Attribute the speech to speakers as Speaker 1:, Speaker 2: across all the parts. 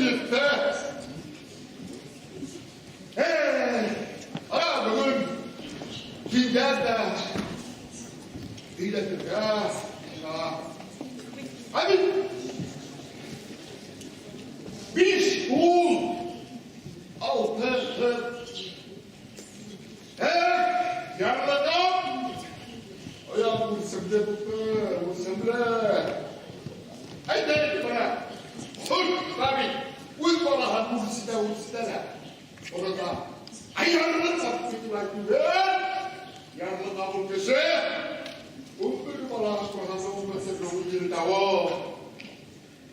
Speaker 1: gitti. Ana bugün kimler de iyiledir ya. Hadi. Beş oğul. Altı kız. Yarladım. Ayağım vursun de vursun de. Haydi bana. Dur tabi. Uy bana han vursun de. Orada ayarını saptık bırakıyor. Yarlı davul köşe. Umbır bana bana olmasın davul yeri davul.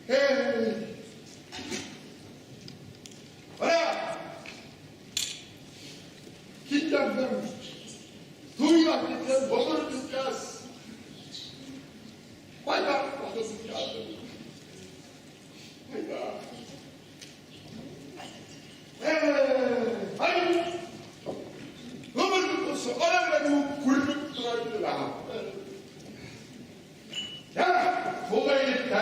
Speaker 1: Hey. Bana. Kitlendim. Duymak gittim. Olur gideceğiz. Hayda. Bakasın geldim. Hayda. Hayır. Ömür olsun. Önemli bu kulübük duraydı daha. Ya. Kolay gitti.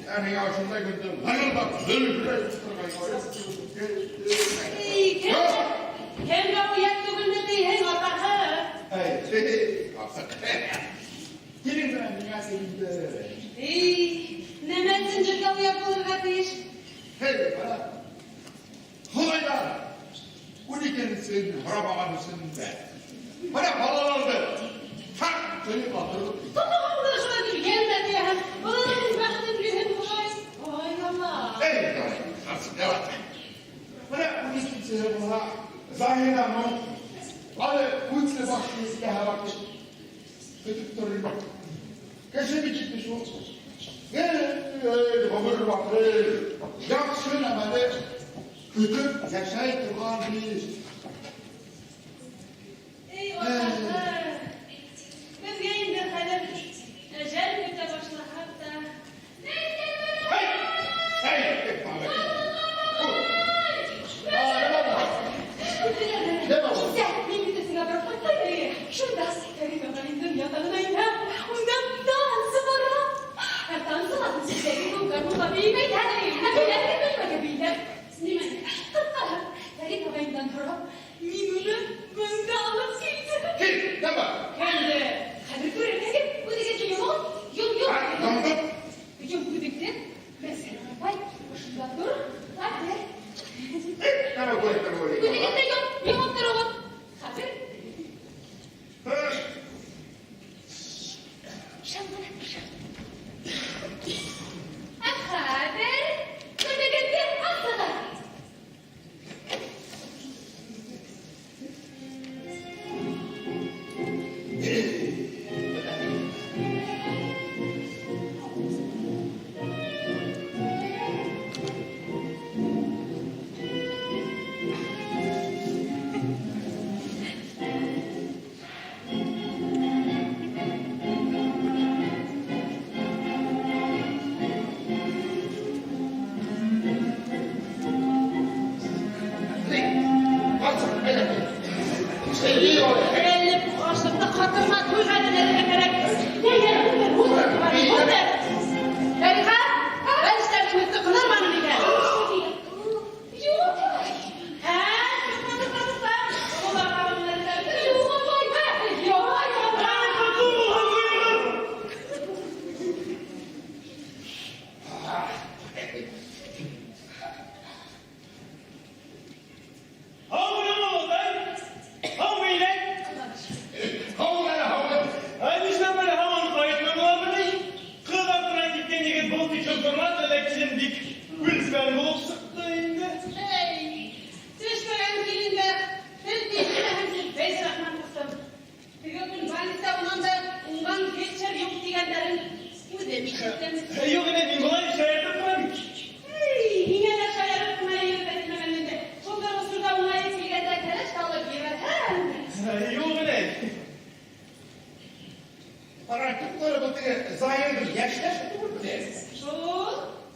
Speaker 1: Yani yaşında gündüm. Hayır bak.
Speaker 2: Hem de uyak tugulunu değil. Hem atak ha.
Speaker 1: Hey. Gelin ben dünya seninle.
Speaker 2: Ne metsince kavu yapılır kardeş.
Speaker 1: Hey bana. Kolaylar. Bu dikensin, harabamanısın be. Bana balalardı. Tak seni batırıp.
Speaker 2: Tamam da şuna bir gelmedi ya. Ay baktım bir hem kolay. Ay Allah.
Speaker 1: Hey bana. Nasıl ne var? Bana bu dikensin bana. Zahir ama. Hadi bu içine başlıyoruz ki her vakit. Kötü duruyor bak. Keşke bir gitmiş olsun. Babır bakır. Yaksın ama de. Kötü yaşayıp durgan bir.
Speaker 2: Ey Allah'ım. Biz yayın bir kalem. Ecel bir de başla hatta. Neyse böyle.
Speaker 1: Hey! Hey! Ne var?
Speaker 2: Sen bir müddetine bırakmak da nereye? Şurada sekreterin kadarıydım yatağındayım. Ondan dansı var ha. Dansı var. Sizleri bu kadınla bilmeyi tanıyım. Neler de bilmedi. Sinirmen. Dari kabayından sonra minunu bende alıp sildi.
Speaker 1: Kim? Ne var?
Speaker 2: Kendi. Hadi durun. Bu diketi yok. Yok.
Speaker 1: Tamam.
Speaker 2: Yok bu diketi. Mesela bay. Başında dur. Hadi.
Speaker 1: Ne var bu ekran oraya?
Speaker 2: Bu diketi yok. Yok durun. Hadi. Şambana. Hadi. Bu diketi asla. Elli bu karşılıkta katırma duymayla nereye gerek? Ne yerim? Hudur. Erika, ben isterdim üstü kılır bana bir gel. Yok. He? Kızmadık. Ulan babamın ellerinde. Yok. Hey, düşmeyen dilinde, bir dilinde hemşin beş rahman kızım. Bir gün valide ondan geçer yok diyenlerin bu demişler.
Speaker 3: Yok ne diyeyim, kolay bir şey yapmadım.
Speaker 2: Hey, yine de şayarıp kumaya yürütmedim önünde. Sonra usulda ona etkilerde kereç kalıp girer.
Speaker 3: Yok ne?
Speaker 1: Arattıkları bakı zahirdir. Yaşlar bu de.
Speaker 2: Şu,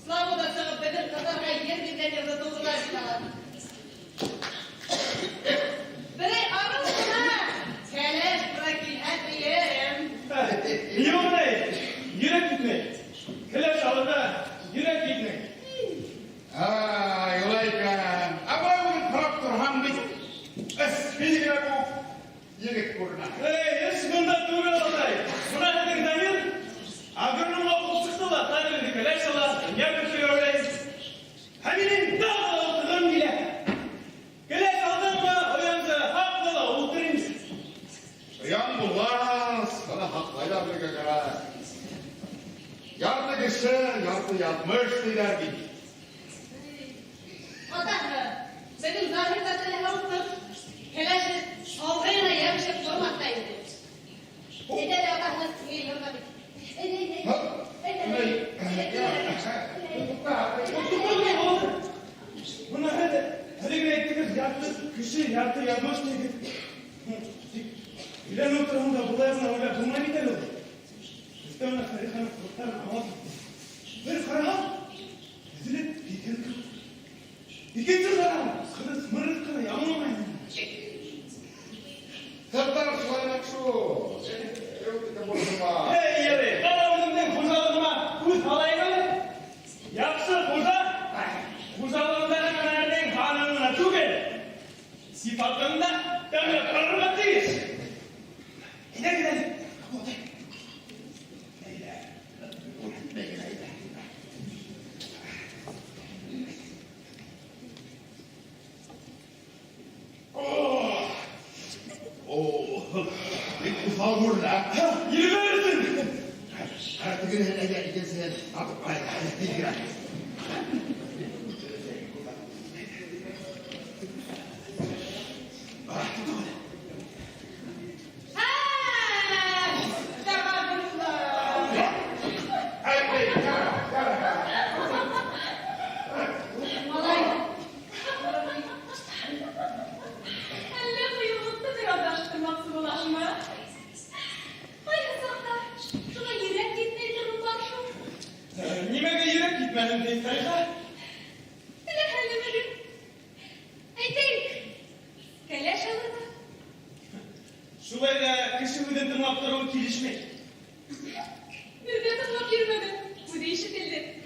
Speaker 2: Slavo da sana bedir kadar yer birden yazı doğrular çıkarlar. Bire arasına, keleş bırakın hep yerim.
Speaker 3: Yok ne? Yürek gitmek. Keleş alında yürek gitmek.
Speaker 1: kişi yaptı yapmış diler gibi.
Speaker 2: Hatta benim zahirde telefonum hele salgıyla yapışıp durmaktaydı. Ede de otakla geliyor tabii.
Speaker 3: Bunlar hadi ürettiğimiz yaptı, kışı yaptı, yapmış dedi. İlan oturumda bulayımla öyle bulma gider olur. İşte ona Ferihan'ı kurtarın ama bir Ferihan, üzülüp İkinci Ferihan, kırıs mırıs kırı yanılmayın.
Speaker 1: Sırtlar sulaymak şu. Yok dedi bozulma.
Speaker 3: Hey yeri, kalavuzumdan kuzalığıma kuz alayım öyle. Yapsın kuza, kuzalığından nereden kanununa çok el. Sifatında böyle kırmaktayız. Gidelim.
Speaker 1: Bir ufal vur la.
Speaker 3: Yürü verirsin.
Speaker 1: Artık bir hele gelsin. Hadi gel.
Speaker 3: Nimege yürek gitmedim deyip Feriha. Şulayla kışı bir tırnakları o kilişmek.
Speaker 2: Bir de tırnak girmedi. Bu değişikildi.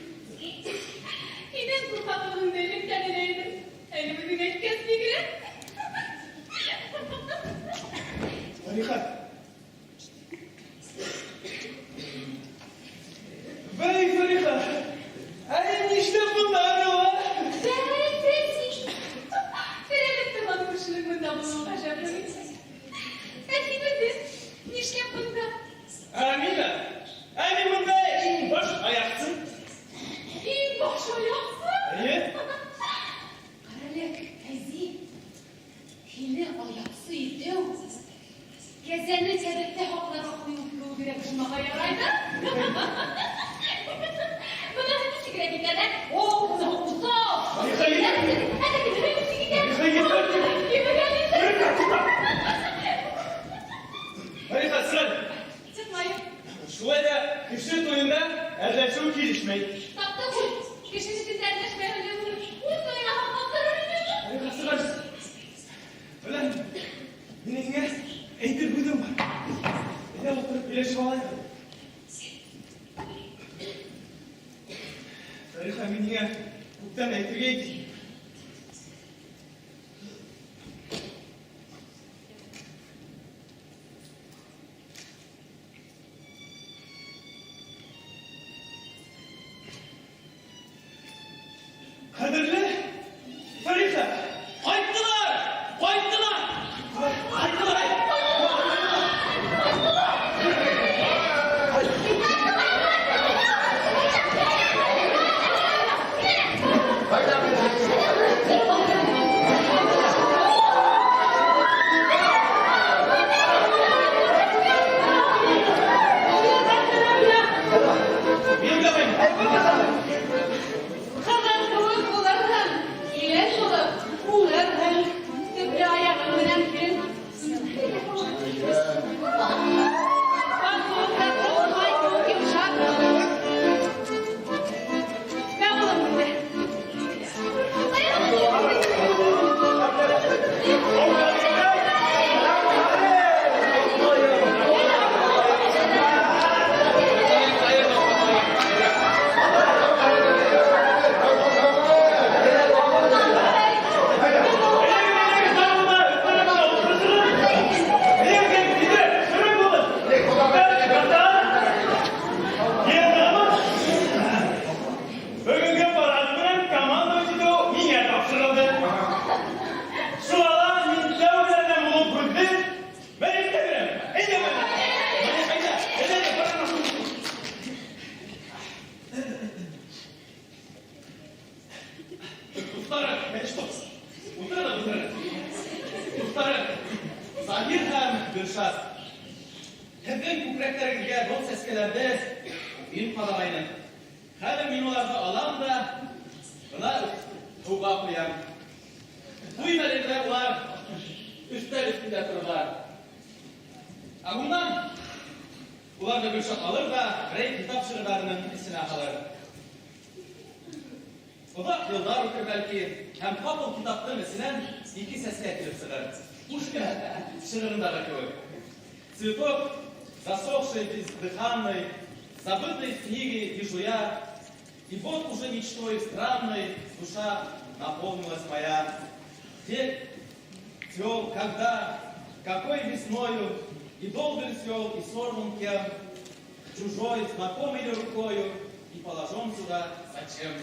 Speaker 2: Yine kurtaklığın benim kendineydim. Elimi bir net kes bir güne.
Speaker 3: Feriha. Bey Feriha. Ay işte bunlar ne var?
Speaker 2: Verelim tırnak kuşunun bunda bunu başarılı. Efendim, niş yapında.
Speaker 3: Amina. Ami bunda iyi boş ayaksın.
Speaker 2: İyi boş ayaksın.
Speaker 3: İyi.
Speaker 2: Karalek, teyze. Hile ayaksıydı. Gezenli çerekte haklar okuyup bir kuşmağa yaraydı. Buna hepsi girebilirler. O kızı okusa. Hadi gidelim, hepsi gidelim.
Speaker 3: Feriha sıra.
Speaker 2: Çıkmayın.
Speaker 3: Şulayla kışı toyunda elde çok kilişmek.
Speaker 2: Tapta bu. Geçici güzelleşmeye öyle vurur. Uyutmayın ahmaklar önünü.
Speaker 3: Feriha sıra. Ulan yine eğitir buydum var. Bir de oturup birleşim alayım. Feriha yine buktan eğitirgeydi. Kadirli, Feriha, kayıttılar, kayıttılar, kayıttılar. Bir de ben.
Speaker 2: Kazan kıvır kullanır.
Speaker 4: Gülşah. Hepin küpreklerimizge bol seskelerde film kalamayın. Hadi minularda alan da buna tuğba koyar. Bu imelikler var. Üstünde dururlar. Bundan ular da Gülşah alır da rey kitap şırlarının isine alır. Uzak yıllar ötür belki hem kapıl kitaptığın isinen iki sesle etkilisidir. Пушкин ширында такой. Цветок, засохший, бездыханный, забытый в книге вижу я, и вот уже мечтой странной душа наполнилась моя. Где цвел, когда, какой весною, и долго ли цвел, и сорван кем, чужой, знакомой ли рукою, и положен сюда зачем?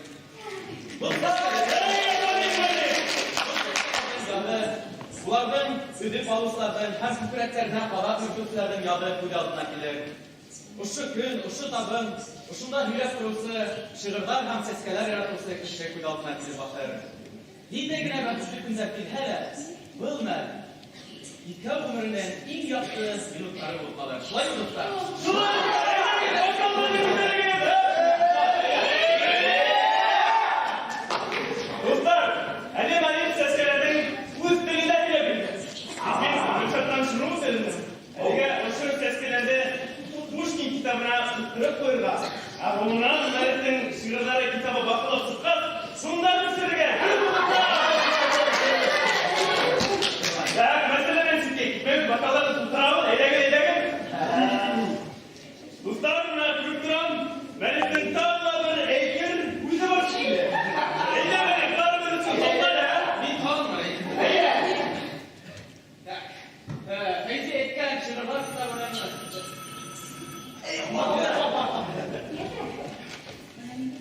Speaker 4: Bulardan ödül balıqlardan, hem küpüreklerden, qara ürkütlərdən yadı köy altına gelir. Uşu gün, uşu tabın, uşunda hürət kurusu, şığırdan hem seskeler yaratılsa kişi köy altına gelir baxır. Nidegine ben üçlü günzəkin hələ, bılmər, İtkə ömründən in yaptığı minutları olmalı. Şulay unutlar.
Speaker 3: Dostlar, Halim Halim seskelerden üst dilinden bilebiliriz. Biz Gülşah'tan şunu mu söylediniz? Eğer aşırı seskelerde Pushkin kitabına kırıp koyurlar. Bundan Meret'in şiirleri kitaba bakılıp sıkıp şundan bir sürü gerek. Mesela ben size gitmem, bakalım tutarım, eyle. Dostlar, buna kırıktıram, Meret'in tağlarını eğitir, bize bak şimdi.
Speaker 4: Feyzi etken şırırlar kitabından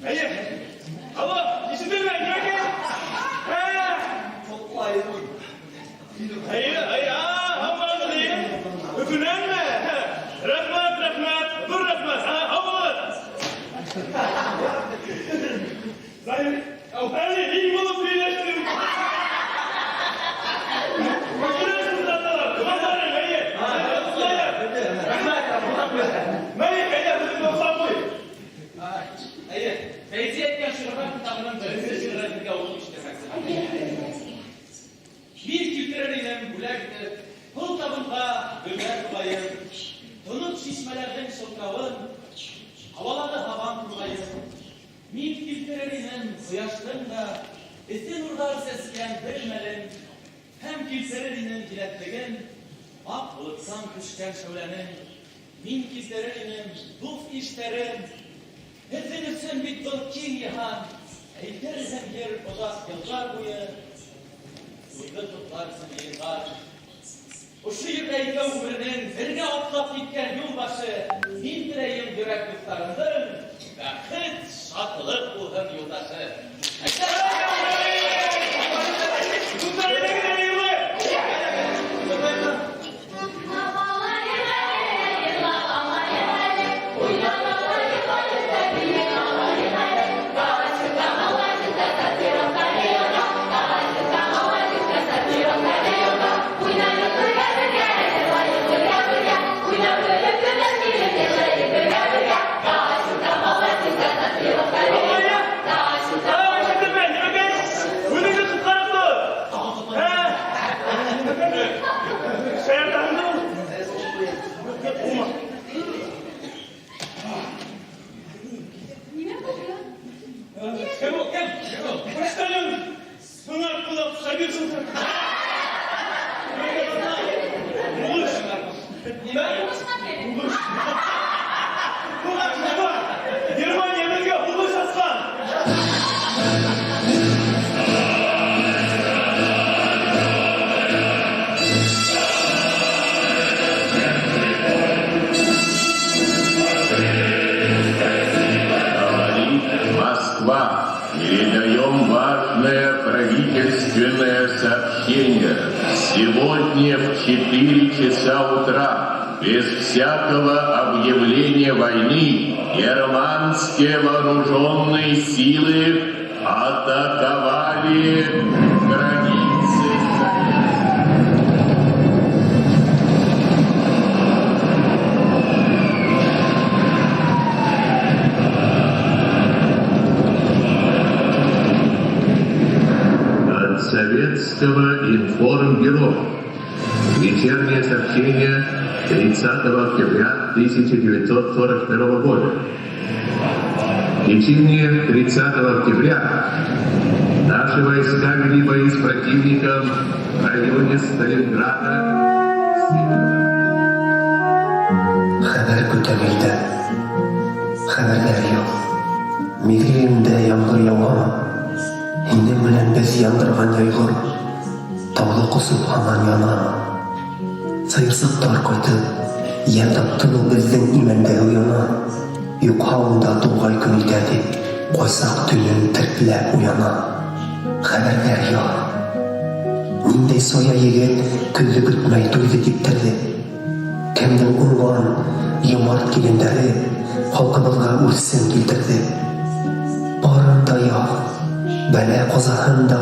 Speaker 3: Hayır. Allah, işitir ben, gel. Hayır, hamurası değil. Öpünen mi? Rahmat, dur rahmat, hamur. Zahir, hadi iyi bulup birleştirin. Bakıyorsunuz zaten, kıvazlarım, hayır. Hayır, bunu doksan boy.
Speaker 4: Hayır, Feyzi etken şırırlar kitabının bölümünde şırırlar birge olup işlemeksin. Bir kültürleriyle gülerdir, pul tabınğa ömer bulayım, tonuk şişmelerden şılkavın, havalarda havan bulayım, min kültürleriyle kıyaştın da, esin urlar sesken bilmelin, hem kültürleriyle dilettiğin, ak bulutsan kışken şölenin, min kültürleriyle duf işlerin, hepinizin bir dılkin yahan, eğiterizem yer odak yıllar boyu, uyda tutlarsın yıllar. O şu yüreğde ömrünün birine atlap gitken yolbaşı, min bireyim yürek yurtlarındın, vakit şatılık buldun yoldaşı.
Speaker 3: Bunlar ne kadar iyi bu?
Speaker 5: Передаем важное правительственное сообщение. Сегодня в 4 часа утра, без всякого объявления войны, германские вооруженные силы атаковали границы. Советского информбюро. Вечернее сообщение 30 октября 1941 года. В течение 30 октября наши войска вели бои с противником в районе Сталинграда.
Speaker 6: Haber көтәрелде. Хәбәрләр юк. Мигренде яңгыр яуа. Инде менән без яндырган яйгыр. Таулы кусып һаман яна. Сыйырсыктар кайтып, ян таптын ул безнең имәндә уяна. Юкһавында тугай көн итә дип, кайсак төнен тертләп уяна. Хәбәрләр юк. Ниндәй соя егет көнле бетмәй туйды дип торды. Кемнең уңган, йомарт килендәре халкыбызга үрсен килтерде. Барында як, бәлә казаһында,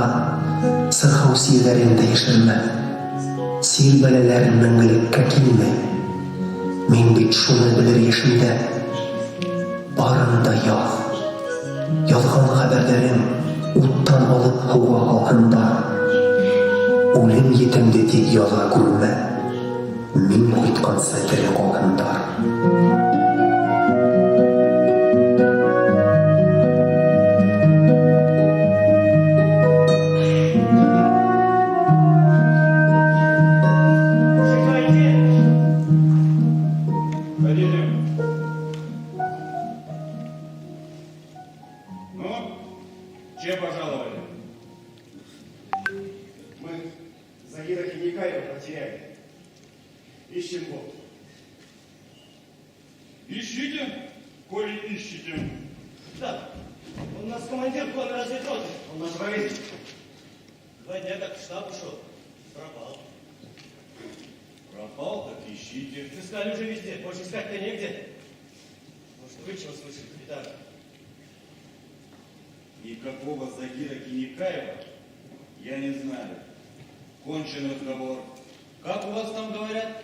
Speaker 6: сырхау сирләрендә яшермә. Сир бәләләр мәңгелеккә килмәй. Мин бит шуны белер яшемдә. Барында як. Ялган хәбәрләрем уттан алып һава алганда. Үлем етемде тик ялга күрмә. Мин кайтканса тере калгандар.
Speaker 1: Ну, чем пожаловали? Мы Загира Киникаева потеряли. Ищем вот.
Speaker 3: Ищите, коли ищите.
Speaker 7: Да, он у нас командир контрразведроты.
Speaker 1: Он наш военный.
Speaker 7: 2 дня как в штаб ушел. Пропал.
Speaker 3: Пропал, так ищите.
Speaker 7: Искали уже везде, больше искать-то негде. Может, вы чего слышали, капитан?
Speaker 8: Никакого Загира Киникаева я не знаю. Кончен разговор.
Speaker 4: Как у вас там говорят?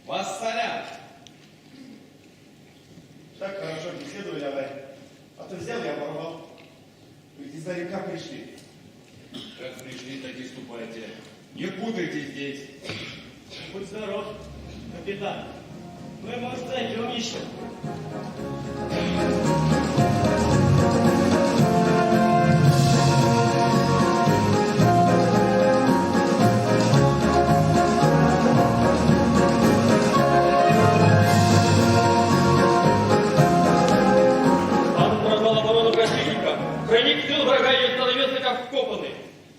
Speaker 4: Вассалям!
Speaker 1: Так хорошо беседовали, аварий. А то взял, я порвал. Вы издалека пришли.
Speaker 8: Как пришли, так и ступайте. Не путайте здесь.
Speaker 7: Будь здоров, капитан. Мы, может, зайдем еще.
Speaker 9: Проник в тыл врага и остановился как вкопанный.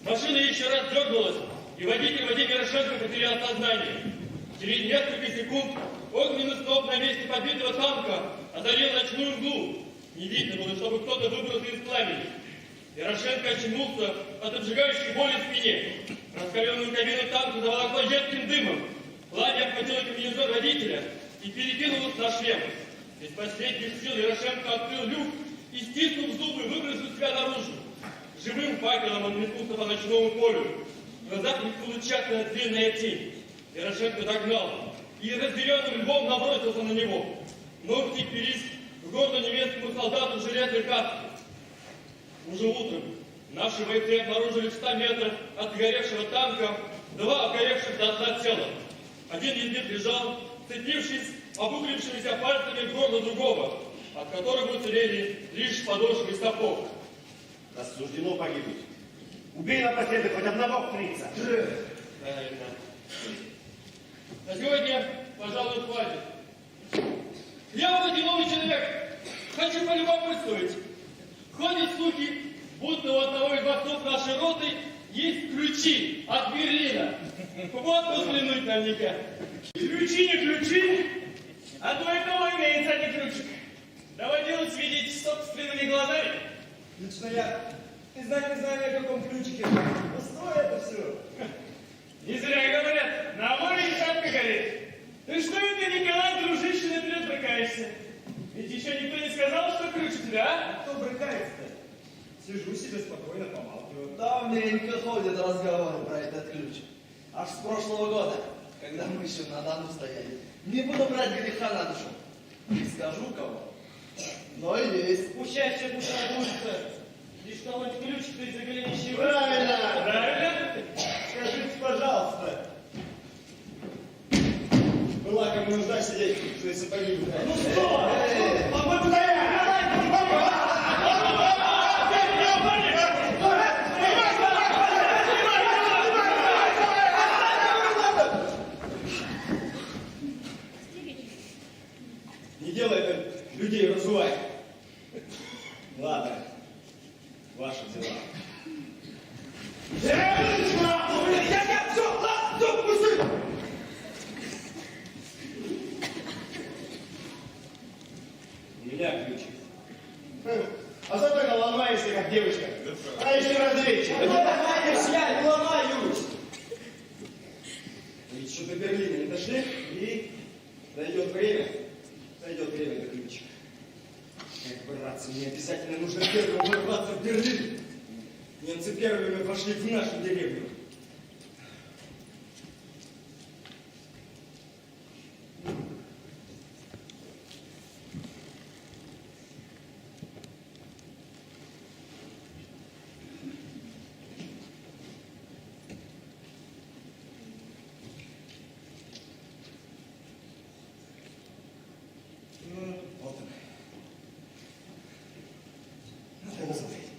Speaker 9: Машина еще раз дернулась, и водитель Вадим Ярошенко потерял сознание. Через несколько секунд огненный сноп на месте подбитого танка озарил ночную мглу. Не видно было, чтобы кто-то выбрался из пламени. Ярошенко очнулся от обжигающей боли в спине. Раскаленную кабину танка заволокло едким дымом. Пламя охватило комбинезон водителя и перекинулось на шлем. Из последних сил Ярошенко открыл люк и, стиснув зубы, выбросил себя наружу. Живым факелом он метнулся по ночному полю. В глазах мелькнула чатная длинная тень. Ярошенко догнал и разъяренным львом набросился на него. Ногти впились в горло немецкому солдату в железной каске. Уже утром наши бойцы обнаружили в 100 метрах от горевшего танка 2 обгоревших до дна тела. Один из них лежал, цепившись обуглившимися пальцами в горло другого, от которых уцелели лишь подошвы и сапог.
Speaker 7: Нас суждено погибнуть. Убей напоследок хоть одного фрица.
Speaker 9: Правильно. На сегодня, пожалуй, хватит. Я вот деловой человек. Хочу полюбопытствовать. Ходят слухи, будто у одного из бойцов нашей роты есть ключи от Берлина. Вот взглянуть наверняка.
Speaker 3: Ключи, не ключи, а то и того имеется один ключик. Доводилось видеть собственными глазами.
Speaker 7: Лично я и знать не знаю, о каком ключике. Пустое это все.
Speaker 3: Не зря говорят, на море и шапка горит. Ты что это, Николай, дружище, наперед брыкаешься? Ведь еще никто не сказал, что ключ у тебя, а?
Speaker 7: Кто брыкается-то? Сижу себе спокойно, помалкиваю.
Speaker 10: Давненько ходят разговоры про этот ключ. Аж с прошлого года, когда мы еще на Дону стояли. Не буду брать греха на душу. Не скажу кого. Но и есть.
Speaker 9: Пущай все будто надуется. Лишь колоть ключик из-за голенища.
Speaker 7: Правильно!
Speaker 9: Правильно?
Speaker 7: Скажите, пожалуйста. Была кому нужда сидеть, что и сапоги убрать.
Speaker 9: Ну что?
Speaker 7: Не делай это, людей разувай. Ладно, ваши дела. У меня ключик. А зато ты ломаешься, как девочка. А еще разведчик. Ломаешь, я не ломаюсь. Ведь что до Берлина не дошли, и дойдет время до ключика. Эх, братцы, мне обязательно нужно первым ворваться в Берлин. Немцы первыми вошли в нашу деревню. Вот он. Надо посмотреть.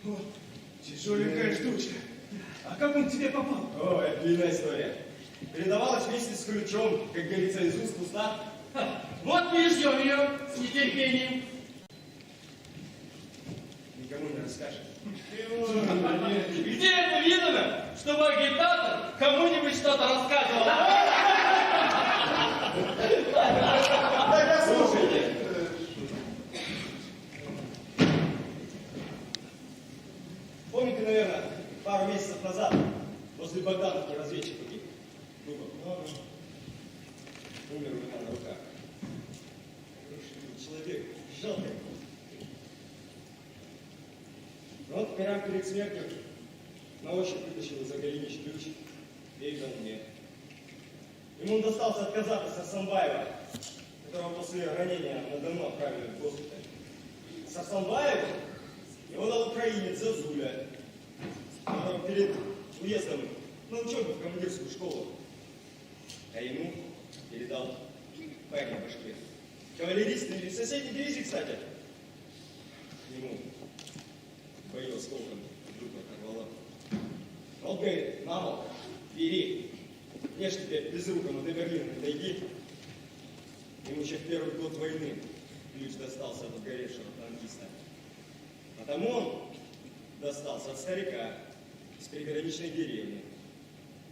Speaker 7: Вот. Тяжеленькая штучка. А как он к тебе попал? О, это длинная история. Передавалась вместе с ключом, как говорится, из уст в уста.
Speaker 9: Вот мы и ждем ее с нетерпением.
Speaker 7: Никому не расскажешь.
Speaker 9: Где это видно, чтобы агитатор кому-нибудь что-то рассказывал?
Speaker 7: Тогда слушайте. Помните, наверное, пару месяцев назад возле Богдановки разведчик погиб? Умер у меня на руках. Хороший человек, жалко. Вот прямо перед смертью на ощупь вытащил из-за голенища ключ и дал мне. Ему достался от казака Сарсанбаева, которого после ранения мы давно отправили в госпиталь. Сарсанбаев его дал украинец Зазуля, который перед уездом на учебу в командирскую школу. А ему передал парень в башке. Кавалерист из соседней дивизии, кстати. Ему бою осколком вдруг оторвало. Он говорит: мама, бери. Мне ж теперь безрукому до Берлина не дойди. Ему еще в первый год войны ключ достался от угоревшего танкиста. А тому он достался от старика из приграничной деревни.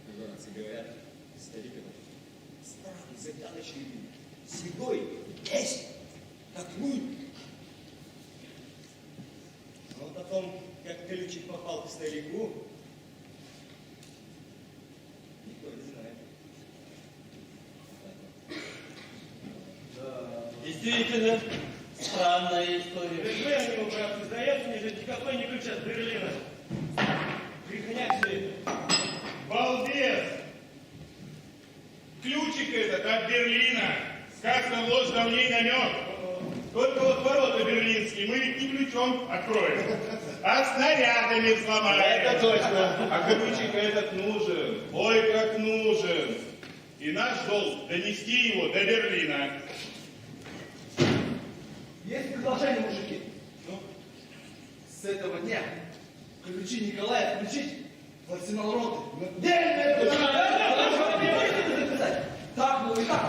Speaker 7: Как братцы говорят, старик этот странный, загадочный, седой, весь, как лунь. А вот о том, как ключик попал к старику, никто не знает.
Speaker 9: Да, действительно, странная история.
Speaker 3: Вы ему, брат, сдается, мне же никакой не ключ от Берлина. Брехня все это.
Speaker 1: Балбес! Ключик этот от Берлина. Сказано ложь, давней намек. Только вот ворота берлинские мы ведь не ключом откроем, а снарядами взломаем.
Speaker 7: Это точно.
Speaker 1: А ключик этот нужен. Ой, как нужен. И наш долг донести его до Берлина.
Speaker 10: Есть предложение, мужики? Ну, с этого дня ключи Николая включить в арсенал роты. Так, ну и так.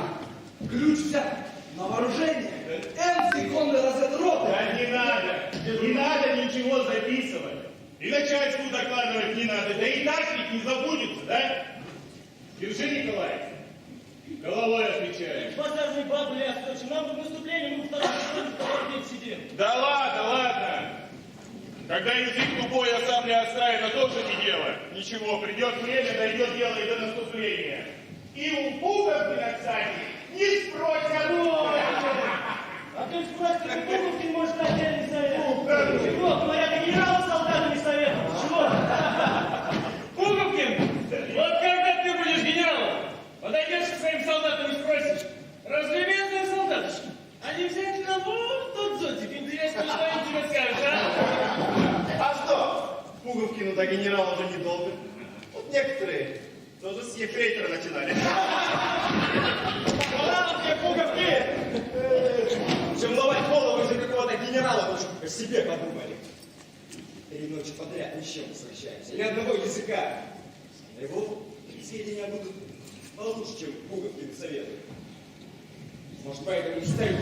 Speaker 10: Ключ взять на вооружение. Энский конный разведроты.
Speaker 1: Да не надо ничего записывать. И начальству докладывать не надо. Да и так ведь не забудется, да? Держи, Николай. Головой отвечаешь.
Speaker 9: Посаженный бабу ляс, нам до наступления мы второй день сидим.
Speaker 1: Да ладно. Когда язык тупой, а сам не оставит, это тоже не дело. Ничего, придет время, дойдет дело и до наступления. И у Пуговкина, кстати, не спросят.
Speaker 9: А ты спросишь, Пуговкин может отдельный совет? Чего? Говорят, генерал с солдатами советуют. Чего? Пуговкин, вот когда ты будешь генералом, подойдешь к своим солдатам и спросишь: разлюбезные солдатышки, а не взять на вон тот зонтик? Интересно, что они тебе скажут, а?
Speaker 7: Пуговки, ну до генерала уже недолго. Вот некоторые тоже с ефрейтора начинали. Ладно, мне пуговки! Чем ломать голову из-за какого-то генерала, лучше о себе подумали. 3 ночи подряд ни с чем не встречаемся. Ни одного языка. И вот сведения будут получше, чем пуговки на советы. Может, поэтому и стоит.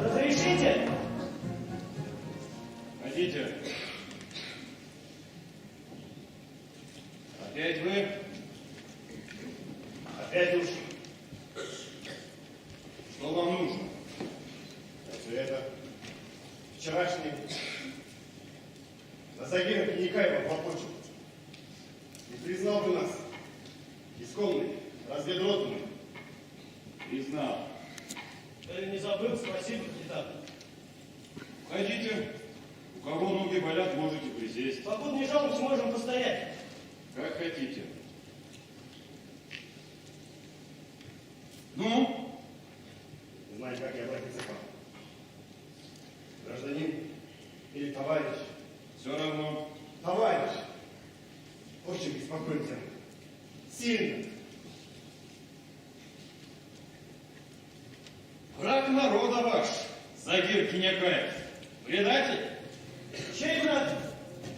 Speaker 3: Разрешите?
Speaker 8: Хотите? Опять вы? Опять уж. Что вам нужно?
Speaker 7: Это вчерашний на Загира Пеникаева хлопочет. Не признал бы нас. Исконный, разведротный.
Speaker 8: Признал.
Speaker 9: Я не забыл, спасибо, капитан.
Speaker 8: Входите. У кого ноги болят, можете присесть.
Speaker 9: Покуда не жалуемся, можем постоять.
Speaker 8: Как хотите. Ну?
Speaker 7: Не знаю, как я обратиться к вам. Гражданин или товарищ?
Speaker 8: Все равно.
Speaker 7: Товарищ! Очень беспокоится. Сильно.
Speaker 8: Враг народа ваш, Загир Кинякаев. Предатель?
Speaker 9: Чей брат?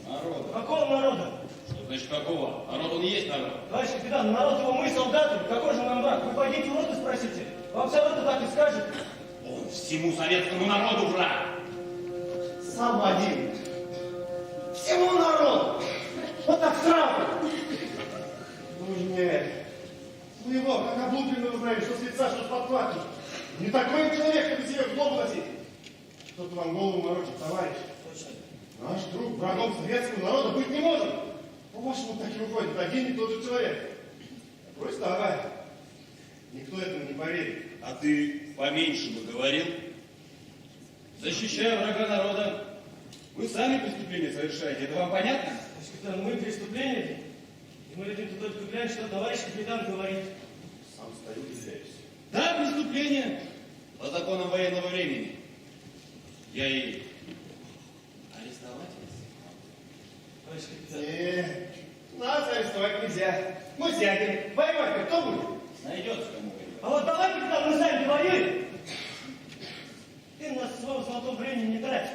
Speaker 8: Народа.
Speaker 9: Какого народа?
Speaker 8: Что значит какого? Народ он и есть народ.
Speaker 9: Товарищ капитан, народ его мы, солдаты. Какой же нам враг? Вы пойдите у роты спросите. Вам вся рота так и скажет.
Speaker 8: Он всему советскому народу враг.
Speaker 7: Сам один. Всему народу. Вот так сразу. Ну уж нет. Ну его, как облупленного знаем, что с лица, что с подплатки. Не такой человек, как себе в голову носить. Кто-то вам голову морочит, товарищ.
Speaker 9: Точно.
Speaker 7: Наш друг врагом советского народа быть не может. По-вашему, так и выходит один и тот же человек. Просто авария. Никто этому не поверит.
Speaker 8: А ты поменьше бы говорил. Защищая врага народа, вы сами преступления совершаете. Это вам понятно?
Speaker 9: Товарищ капитан, мы преступления. И мы этим только глянь, что товарищ капитан говорит.
Speaker 7: Сам стою и зляюсь.
Speaker 8: Да, преступление. По законам военного времени. Я и арестовать вас.
Speaker 9: Товарищ капитан.
Speaker 7: Нет, нас арестовать нельзя. Мы сядем. Воевать-то кто будет?
Speaker 8: Найдется кому воевать.
Speaker 9: А вот давай, капитан, мы сами воюем. Ты нас в своем золотом времени не трать.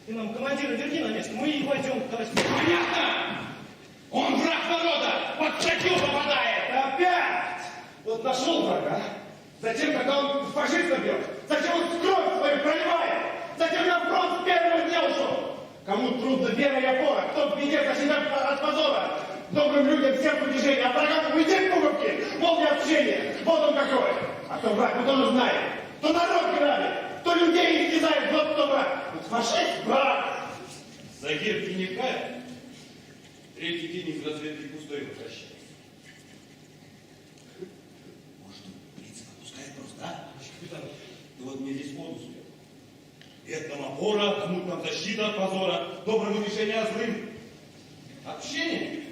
Speaker 9: Ты нам командира верни на место, мы и пойдем, товарищ капитан.
Speaker 8: Понятно? Он враг народа! Под статью попадает!
Speaker 7: Опять! Вот нашел врага. Затем, когда он фашиста бьет, зачем он кровь свою проливает? Зачем на фронт с первого дня ушел? Кому трудно вера и опора, кто в беде защитит от позора. Добрым людям сердцу движения, а врагам уйти в пуговки, полное общение. Вот он какой. А то враг, вот он знает. То народ грабит, то людей истязает, вот кто враг. Вот фашист враг.
Speaker 8: Загир Кинякаев третий день из разведки пустой возвращается. Может, он принцип отпускает просто, а?
Speaker 9: Капитан,
Speaker 8: Ну вот мне здесь воду свет. Это нам опора, кому там защита от позора, доброму решению злым. Общение.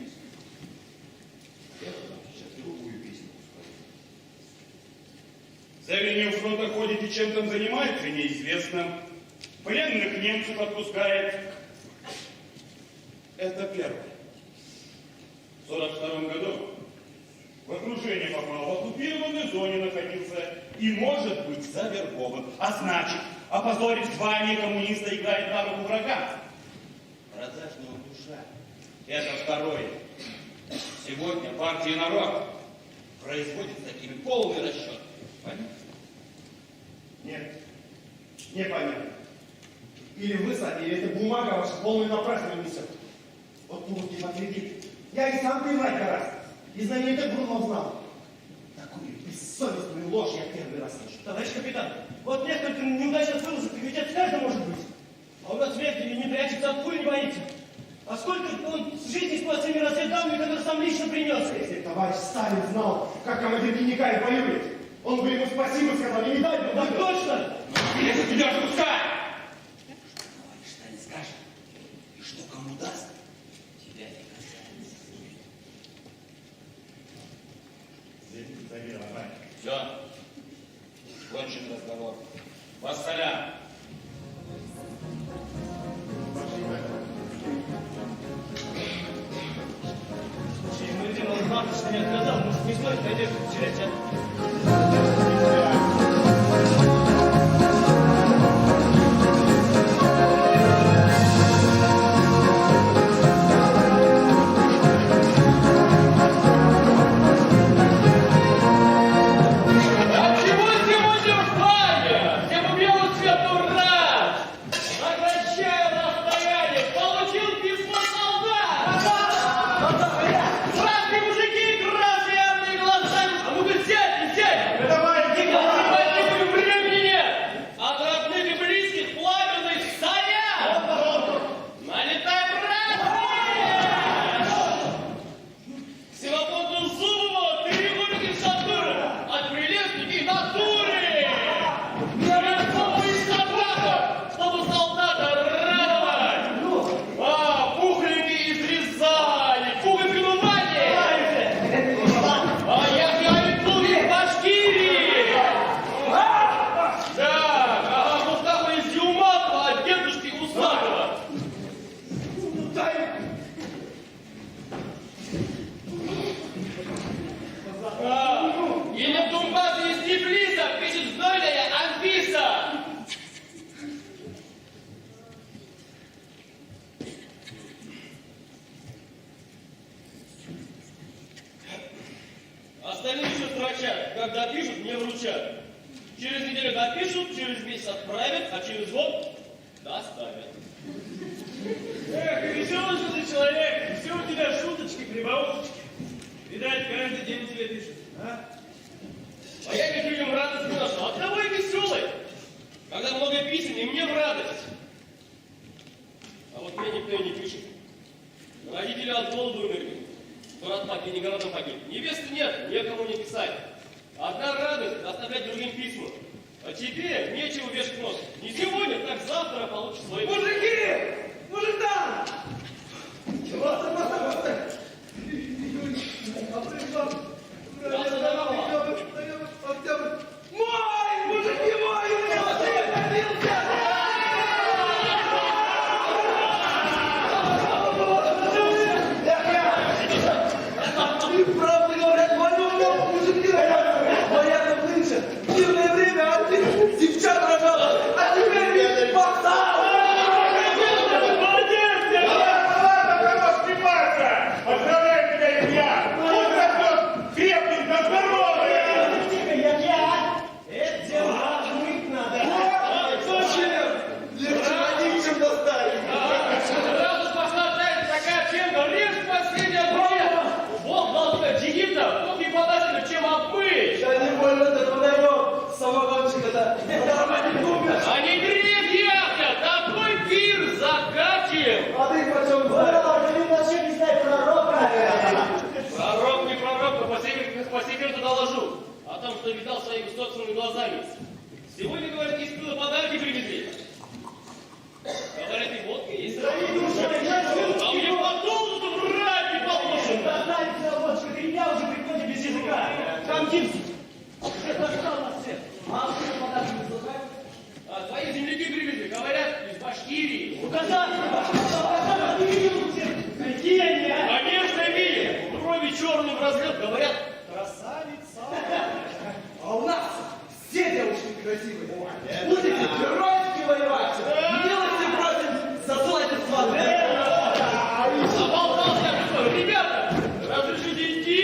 Speaker 8: Я вам сейчас другую песню спою. За линию фронта ходит и чем там занимается, неизвестно. Пленных немцев отпускает. Это первое. В 1942 году в окружение попал, в оккупированной зоне находился и, может быть, завербован, а значит, опозорив звание коммуниста, играет на руку врага. Продажного душа. Это второе. Сегодня партия «Народ» производит с такими полный расчет. Понятно?
Speaker 7: Нет, непонятно. Или вы сами, или эта бумага ваша полную напрасно несет. Вот пуговки подтвердит. Я и сам приврать гораздо. И знаменитый Брунов знал. Такую бессовестную ложь я первый раз слышу.
Speaker 9: товарищ капитан, вот несколько неудачных вылазок, ведь это каждый может быть. А у нас смерти не прячется, от пули не боится. А сколько он с жизни спас своими разведданными, которые сам лично принес?
Speaker 7: Если товарищ Сталин знал, как командир Кинякаев воюет, Он бы ему спасибо сказал, и не дай бы.
Speaker 9: Так точно!
Speaker 8: Я же тебя отпускаю!
Speaker 4: Что не скажет, и что кому даст, тебя не касается.
Speaker 8: Все. Кончен разговор. Вассалям.
Speaker 9: Мы делаем знак, что не отказал. Может, не стоит надежду терять, а? А чего сегодня в бане? Всему белому цвету рад! Сокращаю расстояние. Получил письмо солдат! Красные мужики, красные армии глазами! А ну-ка сядь, сядь!
Speaker 7: Давай,
Speaker 9: Сегодня времени нет! От родных и близких пламенных стоят! Налетай, брат! Силопотную Зубова, ты не выкатишь шатура от прелестники натуры! Мирскому из собака, чтобы солдата радовать! А, пухленький из Рязани, пухленький Румани! А я говорю, из Башкирии! Так, ага, Мустафа из Юматова, от дедушки Усатова! Или Думбаза из Тифлиса пишет знойная Анфиса! Остальные еще строчат. Как допишут, мне вручат. Через неделю допишут, через месяц отправят, а через год доставят. Эх, веселый же ты человек, все у тебя шуточки, прибауточки. Видать, каждый день тебе пишут, а? А я ведь людям радость приношу. От того и веселый. Когда много писем, и мне в радость. А вот мне никто и не пишет. Родители от голода умерли. Брат погиб, не голодом погиб. Невесты нет, некому не писать. Одна радость оставлять другим письма. А тебе нечего вешать нос. Не сегодня, так завтра получишь свои.
Speaker 10: Мужики! Мужика! Мой! Мужики, мой! У меня сын родился! И правда говорят, больной мужики родятся. Военная нынче. Мирное время, а ты девчат рожала. А теперь видишь, пацан!
Speaker 8: Поздравляю тебя, Илья! Пусть растет крепкий, здоровый!
Speaker 7: Это дело жить надо.
Speaker 10: Легче родить, чем доставить.
Speaker 9: Сразу пошла такая тема, режь последний ответ. Бог дал тебе Египта, Бог не подаст, чем обмыть.
Speaker 10: Да не больно-то подает. Самогончик-то. Это не купишь.
Speaker 9: А не грех ясно, такой пир закатим.
Speaker 10: А ты почем знаешь? Ты вообще не знаешь пророка.
Speaker 9: Пророк, не пророк, но по секрету доложу. О том, что видал своими собственными глазами. Сегодня, говорят, из пила подарки привезли. Говорят, и водка есть. А мне по доллару врать не положено.
Speaker 7: Меня уже приходит без языка. Там Димский. Уже достал нас всех. А вы подарки не слухаете?
Speaker 9: А твои земляки привезли, говорят, из Башкирии.
Speaker 7: Указали, не видел всех. Какие они, а?
Speaker 9: Конечно, видели. Брови черные в разлет, говорят.
Speaker 7: Красавица.
Speaker 10: А у нас все девушки красивые. Будете геройски воевать. Милости просим за золото сваты.
Speaker 9: Оболтался, ребята, разрешите идти?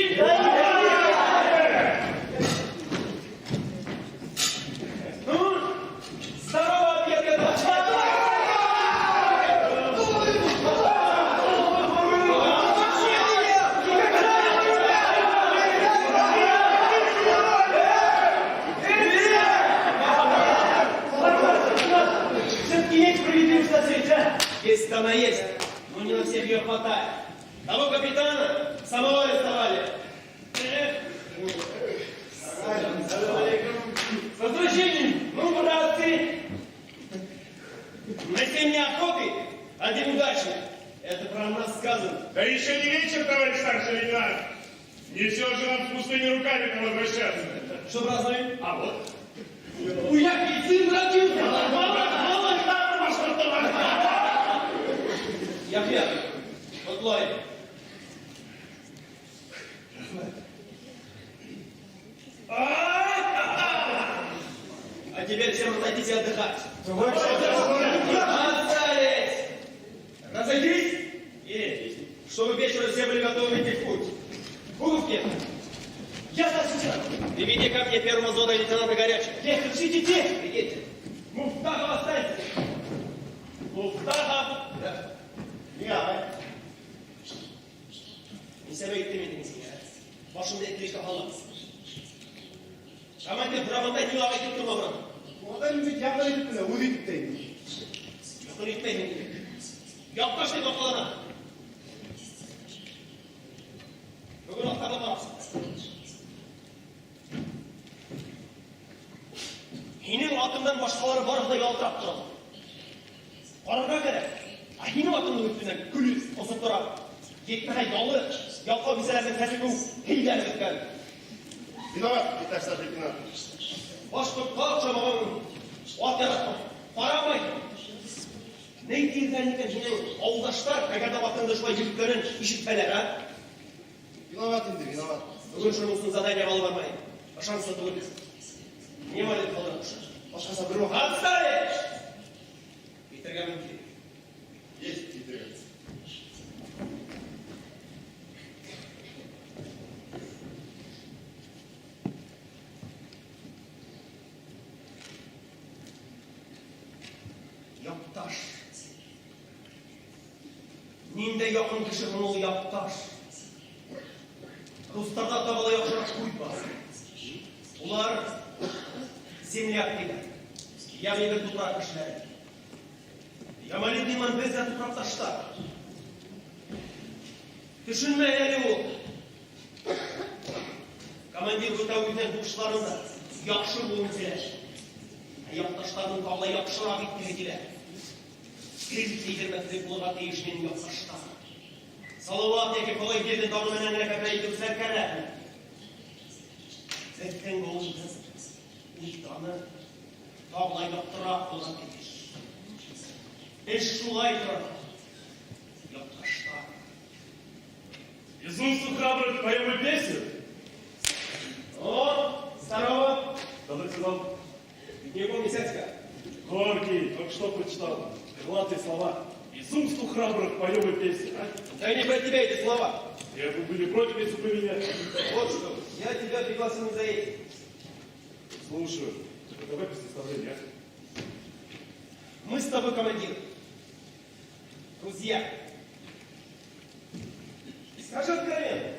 Speaker 8: Не все же нам с пустыми руками возвращаться.
Speaker 10: Что празднуем?
Speaker 8: А вот.
Speaker 10: У який сын родился! Я пьяный. Вот лай. А теперь всем разойдите отдыхать. Остались! Разойдись! Есть. Чтобы вечером все были готовы идти в путь. Пуговки!
Speaker 7: Я сейчас.
Speaker 10: Приведи ко мне первого взвода лейтенанта Горячего.
Speaker 7: Есть, идите.
Speaker 10: Идите.
Speaker 7: Муфтахов останется. Муфтахов.
Speaker 10: Да.
Speaker 7: Я.
Speaker 10: Несeme gitmediniz ya. Başımda etkileşte falan. Командир бұрағында не ағайтып тұрма бұрам.
Speaker 1: Одан үміт яғдар етіп біле, өз етіп деймін.
Speaker 10: Yoqın etmeydim dedi. Yaptaş деп оқылана. Бүгін ақтарла барасың. Менің атымдан башқалары барықтай ялтырап тұрады. Қарарға керек. Менің атымның үстінен күл қосып тұрады. Жетмей ялы, ялқау бисалармен тәсілгі хейләні өткен.
Speaker 1: Виноват, старший лейтенант.
Speaker 10: Башқұртқа ақшамаған от яратқан. Қарамайды. Не дейірген екен менің ауылдаштар қайғарда ватқанды жуай жүріпкенін ешітпәлер, а?
Speaker 1: Виноват енді, виноват.
Speaker 10: Бүгін жұмысын задание алып бармайын. Шансы түгіл. Не малет қалдырмыш?
Speaker 1: Башқаса бір уақыт.
Speaker 10: Отставить! Бітірген мүмкін.
Speaker 1: Есть, кетірген.
Speaker 10: Япташ. Нинде якын кіші мұныл япташ. Рустарда табала яқшырақ көйт бар. Олар земляк дейді. Яғни бір тұтырақ кішілері. Ямалет деймін бізде тұтырапташтар. Түшінме әлі ол. Командир бұта өйтен бұқшыларында яқшы болуын келер. Яқташтардың табала яқшырақ еттігі келер. Кредит лидермәтірек болға дейішмен яқташтар. Салауат яке қолай деді дағыменен әкәпәйді сәркәрі. Зәттен болуды, ұйттаны, табылай яқтырақ болған келеш. Эш шулай тұрады. Яқташтар.
Speaker 8: Из уст храбрых поем песню.
Speaker 10: О, здорово.
Speaker 8: Добрый сезон.
Speaker 10: Не помню, сядька.
Speaker 8: Горький, только что прочитал. Крылатые слова. Из уст храбрых поем песню. А?
Speaker 10: Да не про тебя эти слова.
Speaker 8: Я бы были против, если бы меня.
Speaker 10: Вот что, я тебя пригласил не за этим.
Speaker 8: Слушаю. Только давай без составления.
Speaker 10: Мы с тобой командир. Друзья. Скажи откровенно.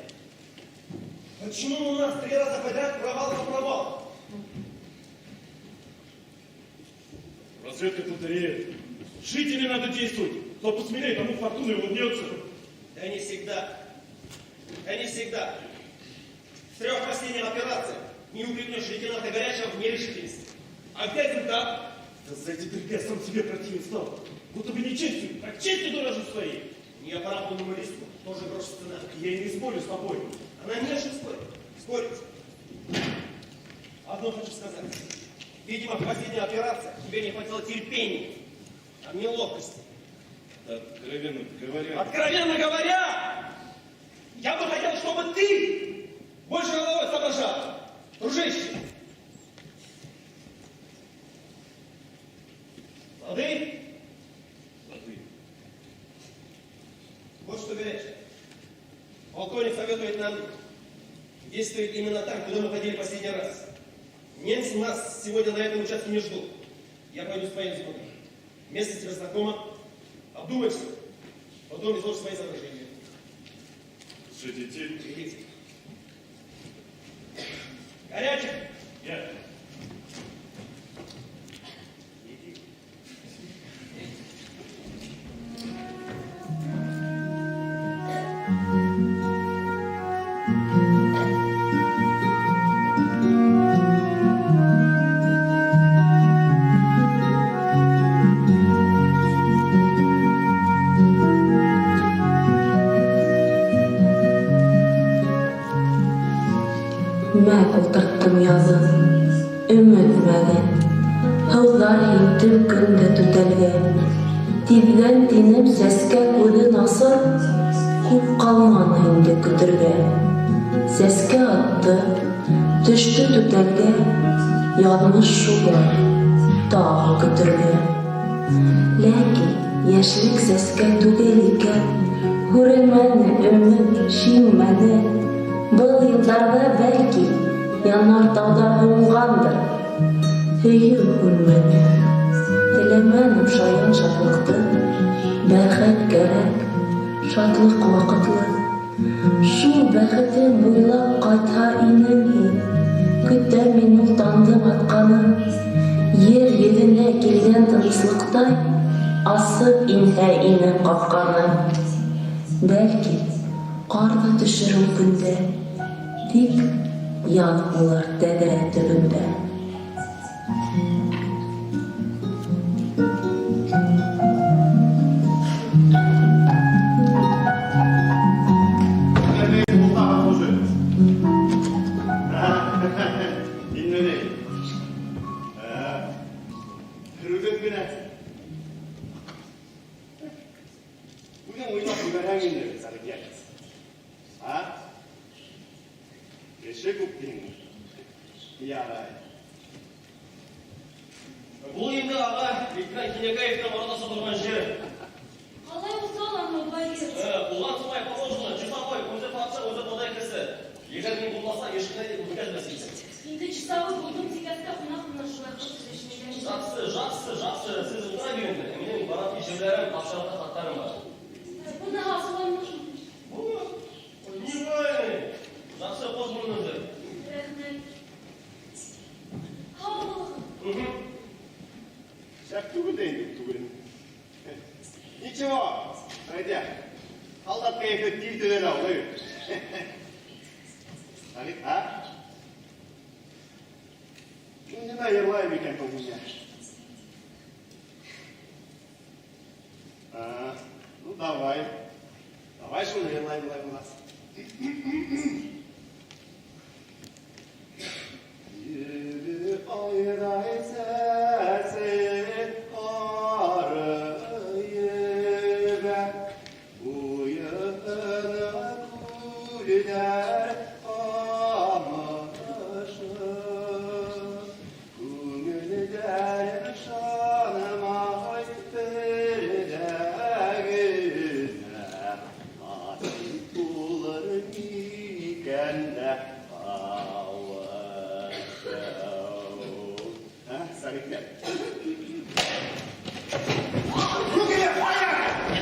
Speaker 10: Почему у нас 3 раза подряд провал за провал?
Speaker 8: Разведка тутереет. Жители надо действовать. Кто посмелее, тому фортуна и улыбнется.
Speaker 10: Да не всегда. Да не всегда. В 3 последних операциях не упрекнешь лейтенанта Горячего в нерешительности. А где результат?
Speaker 8: Да за эти 3 я сам себе противен стал. Будто бы не честью, а честью дорожу своей.
Speaker 10: Неоправданному риску тоже грош цена.
Speaker 8: Я и не спорю с тобой.
Speaker 10: Она не что спорит. Спорит. Одно хочу сказать. Видимо, в последней операции тебе не хватило терпения, а мне ловкости.
Speaker 8: Откровенно говоря.
Speaker 10: Откровенно говоря, я бы хотел, чтобы ты больше головой соображал. Дружище. Лады?
Speaker 8: Лады.
Speaker 10: Вот что говоришь. Полковник советует нам действовать именно там, куда мы ходили последний раз. Немцы нас сегодня на этом участке не ждут. Я пойду с твоим взводом. Место тебе знакомо. Обдумай все. Потом изложи свои соображения.
Speaker 8: Идите.
Speaker 10: Идите. Горячий.
Speaker 8: Я.
Speaker 11: Mä kultarttım yazın, ümitmeden. Hıvlar hintim künde tütelgen. Tibden tinim seske kudu nasır, kup kalman hindi kütürgen. Seske attı, düştü tütelge, yanlış şular, dağı kütürgen. Lakin yaşlık seske tügelike, hürelmeni ümit şimmeni. Bu yıllarda belki yanardağda bulungandır. Hüyüm hürmeni. Dilemenim şayan şatlıktı. Bәхет gerek, şatlık vakıtlı. Şu bәхетін buylap kayta inin. Kütte min utandım atkanı. Yer yüzüne gelgen tınıslıktay. Asıp inhe inin kapkanı. Belki karda düşürüm günde. Dik yan olar dedere tübünde.
Speaker 10: Бұл енді аға, Бекман Кенекаевтың ордасы тұрған жер.
Speaker 2: Қалай осы алаңы бойы?
Speaker 10: Бұлған сымай положено, часовой, өзі патша, өзі тодай кісі. Егер мен болмаса, ешқандай деп өткізмесін.
Speaker 2: Енді часовой болдым, тегәсті қонақ шулай қылып
Speaker 10: Жақсы, сіз отыра беріңдер. Менің баратын жерлерім, тапшыратын хаттарым бар.
Speaker 2: Бұны асыланмын.
Speaker 10: Не бай, жақсы қос мұныңызды.
Speaker 2: Рахмет. Қалдылығы.
Speaker 1: Шәк түгіл дейін, түгіл. Ничего, Айдя, қалдап кәйфі тиілтілер ау, ой. Алик, а? Неме ерлайым екен бұл күнде? Ну, давай. Давай шуны ерлайым бұлас. Yürü ayray sesin arayıra, uyanır kulüder amaşı, kulüder şanımay perdeğine, asil kullar ikende Sarıklar. Rukiye, hayır!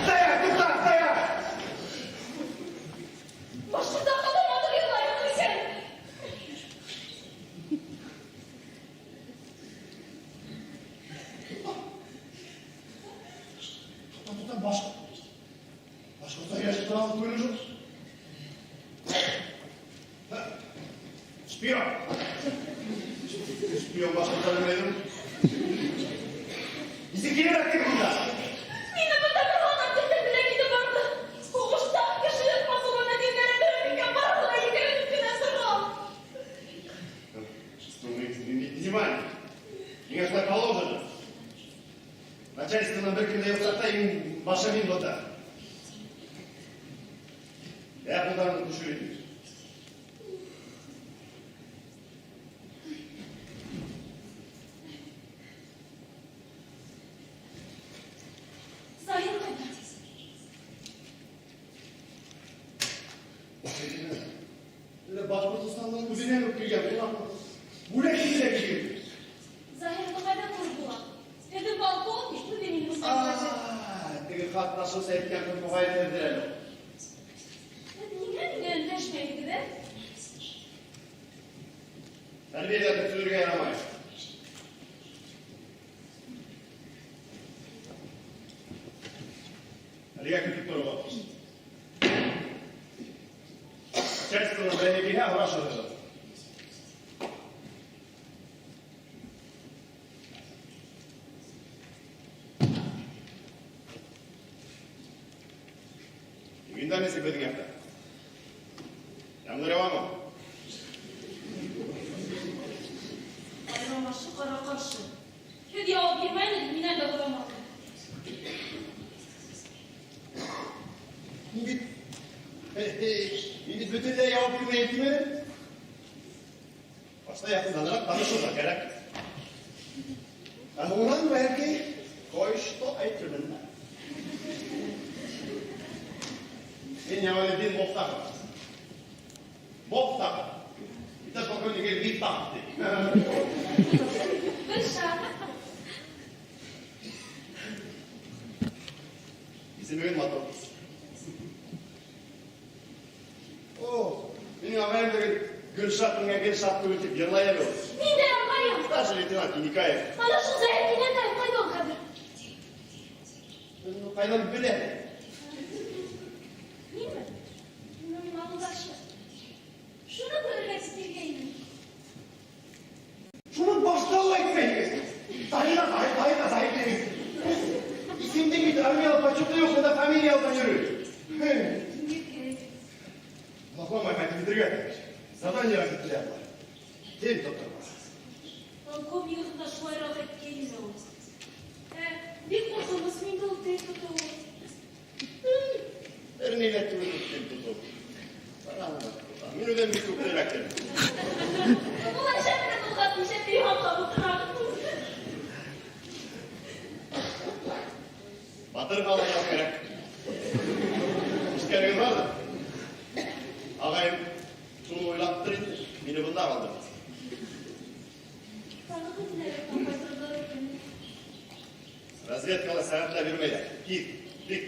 Speaker 1: Dayan, tutar, dayan!
Speaker 2: Başında adam adırıyorlar, sen.
Speaker 1: Tutar, başka. Başka da yaşadıran alıp buyuracak. Spion! Spion başka tanımayalım. Bizi kim bıraktık burada?
Speaker 2: Meni bundan kazanam tepedile gidip vardı. Koğuşta kişilik basılığına dinlere dönükken barılara gidelim üstüne sırrım.
Speaker 1: Внимание! Мне что положено. Начальство на Беркин дает сорта им машин вода. Я буду на душу видеть.
Speaker 2: Sayın kadar.
Speaker 1: Başbakanlığı üzerine okuyacak. Bu ne kimse gibi?
Speaker 2: Zahir kadar kurdular. Dedim balkonmuş, bu benim musallatı.
Speaker 1: Tegi xat nasılsa etken kız muhayet edilelim.
Speaker 2: Niye öndeşmeye gidilir?
Speaker 1: Terbiyede tüzürge yaramayız. Aliga kütük durumu. Часто бенегиня врашады. Винданesi bedin yaptı. Yanları var mı?
Speaker 2: çıkara karşı. Hadi ya girmeyin, yine de bulamadım.
Speaker 10: Biz bütünle yapım eğitimi başta yakınlanarak tanışırlar gerek. Ama ulan belki koyuştu eğitiminde. Ben ya öyle bir bokta kalır. Bokta. Bir de çok önce gelip bir taktı.
Speaker 2: Dışarı.
Speaker 10: Bizim evin matı. Benim haberimde Gülşat'ın ötüp yırlayamıyor.
Speaker 2: Bir de yapayım.
Speaker 10: Nasıl leytenant Nikaya?
Speaker 2: Bana şu zevkine de yapayım o kadar.
Speaker 10: Kaynan bile.
Speaker 2: Değil mi? Bilmiyorum anlaşılır. Şunu böyle estirgeyim.
Speaker 10: Şunun başlığı ekmeği. Dayına sahip değil. İsimde bir armiyal paçukta yok ya da familiyaldan yürü. Baklama efendim bitirgen. Zadanya gittiler. Kim tutturmaz?
Speaker 2: Полковник туда шла работать Кельзел. Bir kurtulması mıydı o tek tutu?
Speaker 10: Erin iletti mi kim tuttu? Minüden bir tuttu elektir.
Speaker 2: Ulan şefine tokatmış, hep bir hafta bu kadar.
Speaker 10: Batırıp alacağım gerek. İşte var da. Ağayım şunu oylattırın. Beni bunda kaldı. Разведкалы сағатына бермейді. Dik.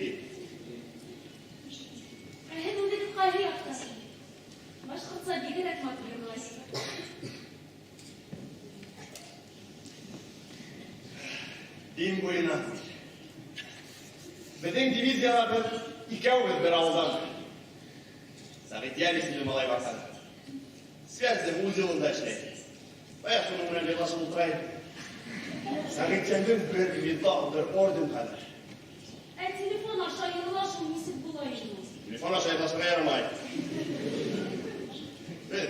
Speaker 2: Hem onu dedim gayrı yaptasın. Başkatsa bir gerek materyalaysa.
Speaker 10: Din boyuna. Beden diviziyalardan iki avız bir ağızdan. Sağıt yerlisini malay baksana. Связь в узелында işleydi. Bayağı sonuna bir başım oturayım. Sağıt kendin bir medal, bir orden kadar.
Speaker 2: Telefon aşağı yılaşım nisip bulayım.
Speaker 10: Telefon aşağıya başka yaramayın. Ben.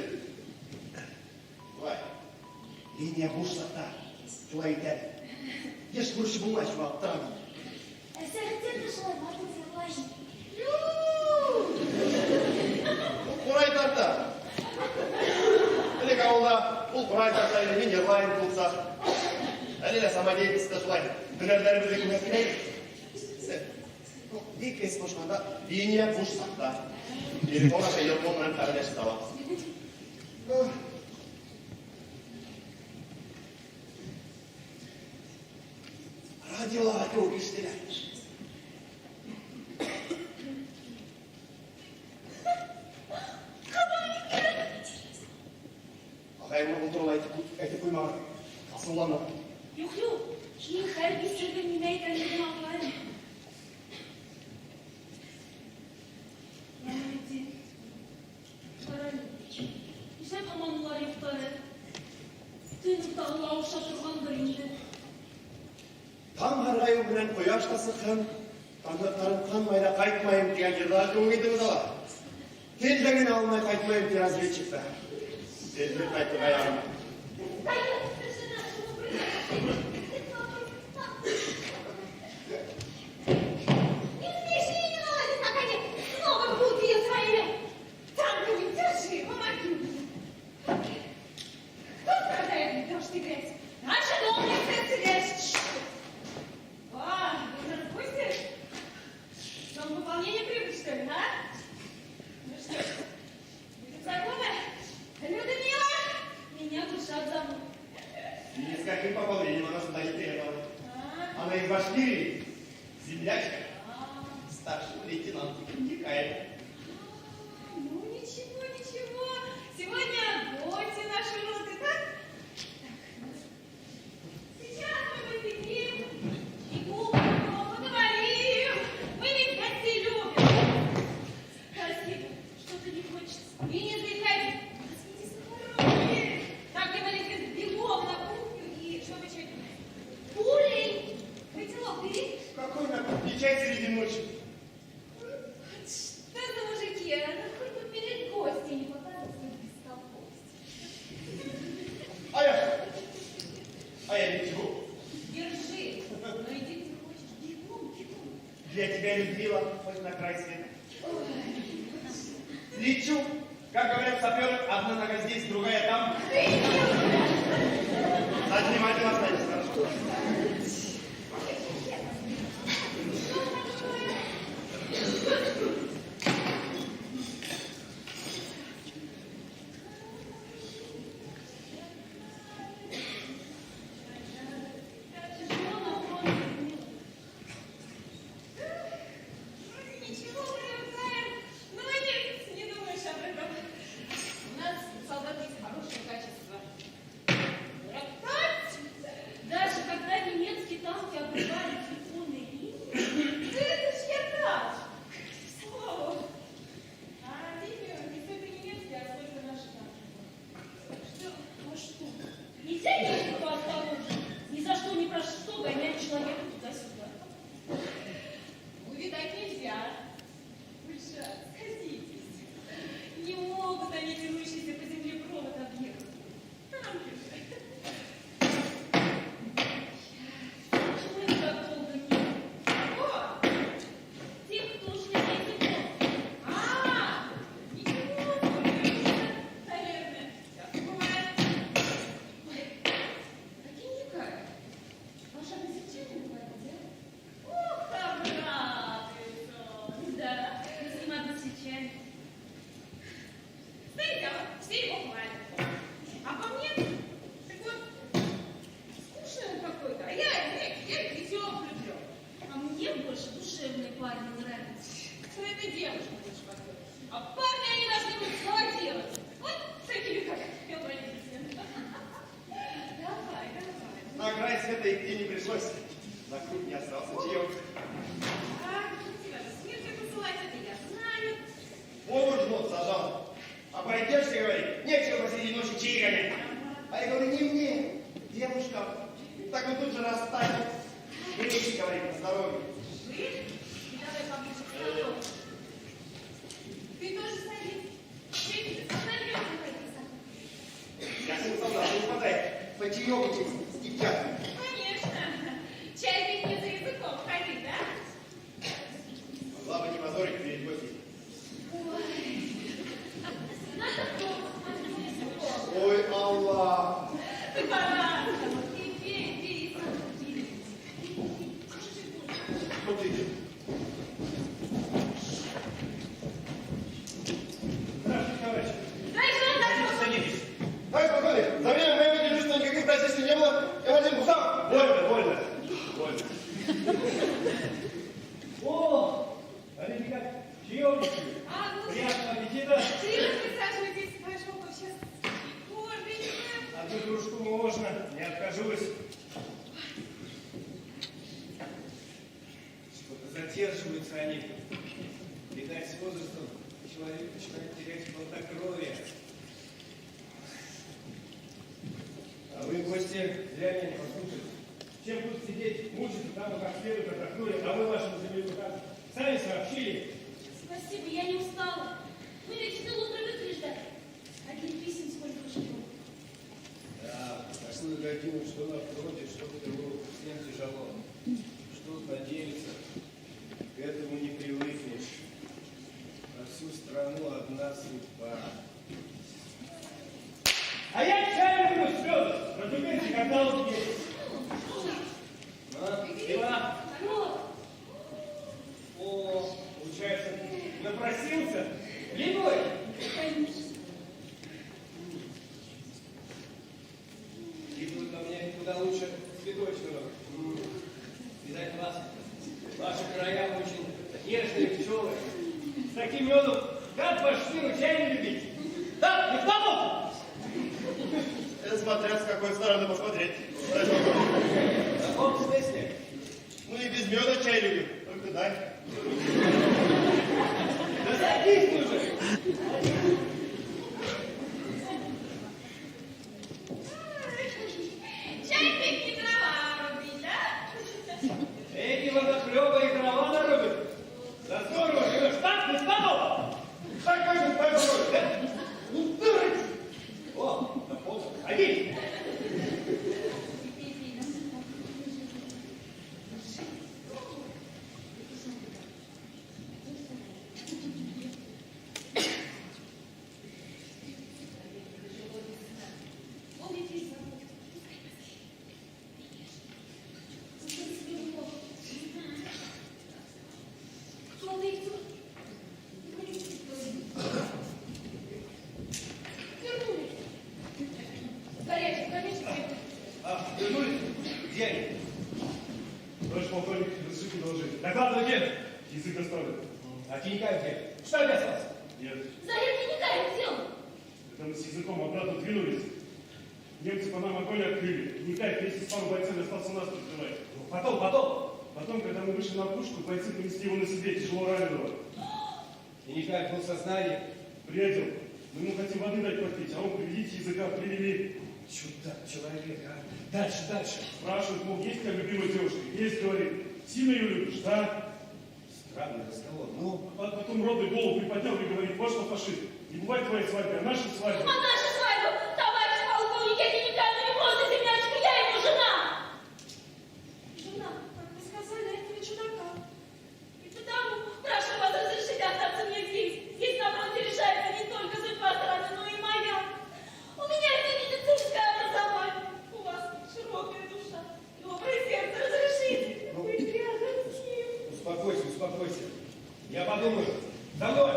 Speaker 10: Vay. Linya boşlukta. Şuna gider. Hiç kuruşu bulmaz şu alttan.
Speaker 2: Sağıt'ın dışarı bakın yılayım.
Speaker 10: Kuray tartta. Hele kavulda bu kuray tarttayla min yırlayın bulsa. Hele samadiyet iste şulay. Dönerlerimizi kümesine. Bir kes boşmanda linya boşlukta. Telefona şey yapmamın kardeşi tamam. Radyolar çok istiler. Ağayımı kontrol eti koyma. Kasıllama.
Speaker 2: Yok. Kim her bir sırrı mineyken dedim ağlarım. Rahmetin. Karayım. İşte tamamlar iftarı. Tınıkta Allah uşatırgandır indi.
Speaker 10: Tam harayı bilen koyaş da sıkın. Tanrıklarım kanmayla kayıtmayın diyen yıllar çoğu gidimiz ala. Tezlerini almaya kayıtmayın biraz bir çıktı. Tezlik kayıttık ayağıma. Из каких попало, видимо, нас дойти этого. Она из Башкирии, землячка, старший лейтенант Никая.
Speaker 2: Ну, ничего. Сегодня гости наши роты, так? Сейчас мы посидим и поговорим. Мы ведь гостей любим. Спасибо, что-то не хочется. И не заикайтесь. Возьмите сахарок. Так, Гималит, бегом на кухню и что вы чего? Пулей! Котелок бери.
Speaker 7: это идти не пришлось. На круг не остался чаек. Повар жмот сажал. Обойдешься, говорит, нечего посреди ночи чаи гонять. А я говорю, не мне, девушка. Так он тут же растаял. Берись, говорит, на здоровье.
Speaker 2: Ты тоже садись.
Speaker 7: Я сын солдат, не хватай. По чаёку с девчатами.
Speaker 2: Конечно. Чай ведь не за языком ходить, да?
Speaker 7: Могла бы не позорить перед гостей. Ой, Аллах.
Speaker 2: Ты пора. Бери.
Speaker 7: Вот ты.
Speaker 3: Здравствуйте, товарищи.
Speaker 7: Садитесь. Товарищ полковник, за время моего дежурства никаких происшествий не было. Я один сам. Вольно.
Speaker 3: О, смотрите, как чаевничают. Приятного аппетита.
Speaker 2: Присаживайтесь, пожалуйста, сейчас.
Speaker 3: Одну кружку можно, не откажусь.
Speaker 10: Что-то задерживаются они. Видать, с возрастом человек начинает терять хладнокровие. А вы, гости, зря меня не послушали.
Speaker 3: Чем тут сидеть, мучиться, там как следует отдохнули, а вы вашему земельку как сами сообщили.
Speaker 2: Спасибо, я не устала. Мы ведь с тылу привыкли ждать. Один писем сколько шло.
Speaker 10: Да, такую годину, что на фронте, что в тылу, всем тяжело. Что надеяться, к этому не привыкнешь. На всю страну одна судьба.
Speaker 3: А я чаю люблю слезы. Разумеется, когда он есть.
Speaker 10: Дела?
Speaker 3: О, получается, напросился.
Speaker 10: Либой! Идут ко мне куда лучше цветочного. Видать, ваши края очень нежные пчелы.
Speaker 3: С таким медом как по штыру чай не любить. Да, не тому!
Speaker 7: Это смотря с какой стороны посмотреть.
Speaker 10: В каком смысле?
Speaker 7: Ну и без меда чай любим. Только дай.
Speaker 3: Да садись ты уже!
Speaker 2: Чай пить не дрова рубить, да?
Speaker 3: Эти водохлебы и дрова нарубят. За здорово живешь так, без того!
Speaker 7: Так, конечно, дай попробуй.
Speaker 3: О, запомнил. Садись!
Speaker 2: Горячий, конечно.
Speaker 10: А, вернулись? Где они?
Speaker 8: Товарищ полковник, разрешите доложить. Докладывайте. Язык оставлен.
Speaker 10: А Тинька где? Что опять остался?
Speaker 8: Нет.
Speaker 2: Зарядки не кайф, где он?
Speaker 8: Это мы с языком обратно двинулись. Немцы по нам огонь открыли. Никак, вместе с пару бойцами остался нас прикрывать.
Speaker 10: Ну, потом.
Speaker 8: Потом, когда мы вышли на пушку, бойцы понесли его на себе, тяжело раненого.
Speaker 10: Тинька был в сознании.
Speaker 8: Приятель, мы ему хотим воды дать попить, а он, приведите языка, привели.
Speaker 10: Чудак человек, а? Дальше.
Speaker 8: Спрашивают, мол, есть как любимая девушка? Есть, говорит. Сильно ее любишь, да?
Speaker 10: Странный разговор. Ну,
Speaker 8: А потом родный голову приподнял и говорит, вот что фашист. Не бывает твоей свадьбы, а наша свадьба.
Speaker 2: А наша свадьба, товарищ полковник, я тебе не кажу, не просто землячка, я ему жена. Жена, как вы сказали, этого чудака. И потому прошу вас разрешить остаться мне здесь. Здесь на фронте решается не только судьба страны, но и моя. У меня это медицинское образование. У вас широкая душа, доброе сердце. Разрешите быть рядом с ним.
Speaker 10: успокойся. Я подумаю. За мной!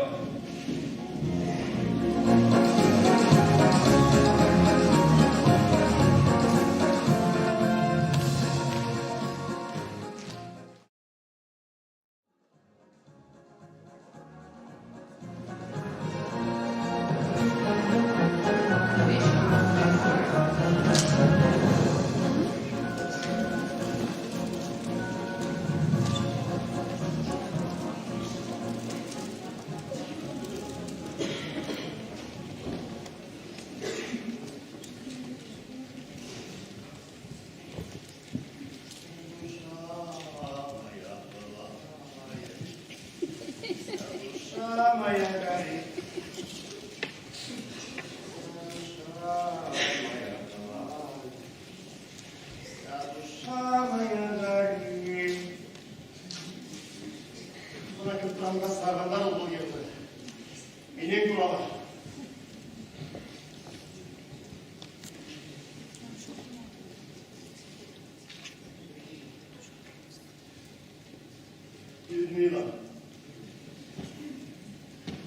Speaker 10: мило.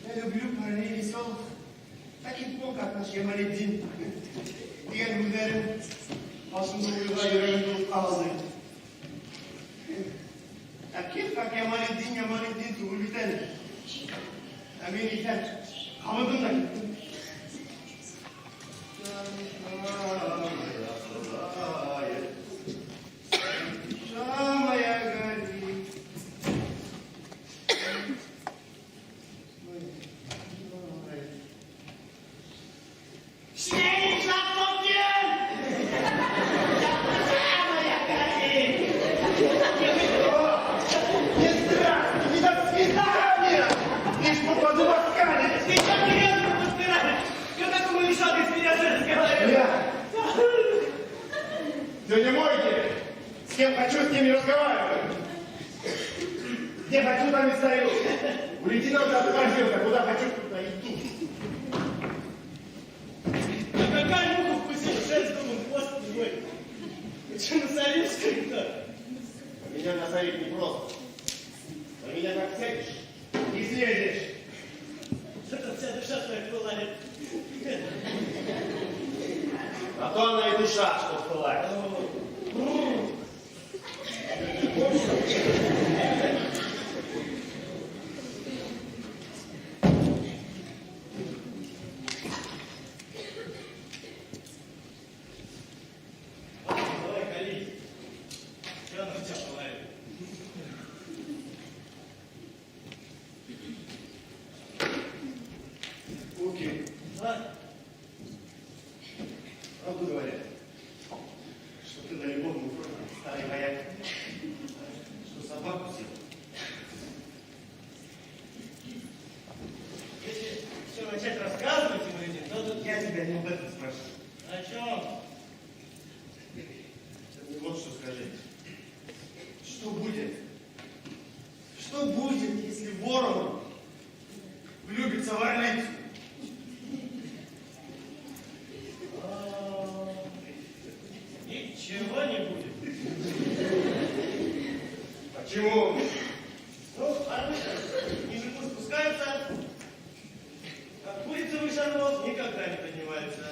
Speaker 10: Я люблю парней веселых. Таких бог, как наш Ямаледдин. Diğer günlerin aslında uyuğa yüreğin dolup ağzı. Akif bak Yamaneddin tuğul biten. Emin iten. Kamadım da gittim. Şamaya geldim.
Speaker 1: Сегодня мойте. С кем хочу, с тем и разговариваю. Где хочу, там и стою. У лейтенанта отхожу, куда хочу, туда иду.
Speaker 3: А какая муха вкусила женскому хвост твой? Ты что, насолил, что ли, так?
Speaker 1: Меня насолить непросто. А меня как сядешь, и слезешь.
Speaker 3: Что-то вся душа твоя пылает.
Speaker 1: А то она и душа, что пылает.
Speaker 3: Давай, кали. Что она у тебя пылает?
Speaker 1: Луки,
Speaker 3: А?
Speaker 1: правду говорят, что ты на любовном фронте старый вояк, что собаку съел.
Speaker 3: Если все начать рассказывать ему этим, то тут
Speaker 1: Я тебя не об этом спрашиваю.
Speaker 3: о чем?
Speaker 1: Ты мне вот что скажи. Что будет? Что будет, если Воронов влюбится в Орлицу?
Speaker 3: Ничего не будет.
Speaker 1: Почему?
Speaker 3: Ну, Орлыша ниже пусть спускается, как курица выше нос, никогда не поднимается.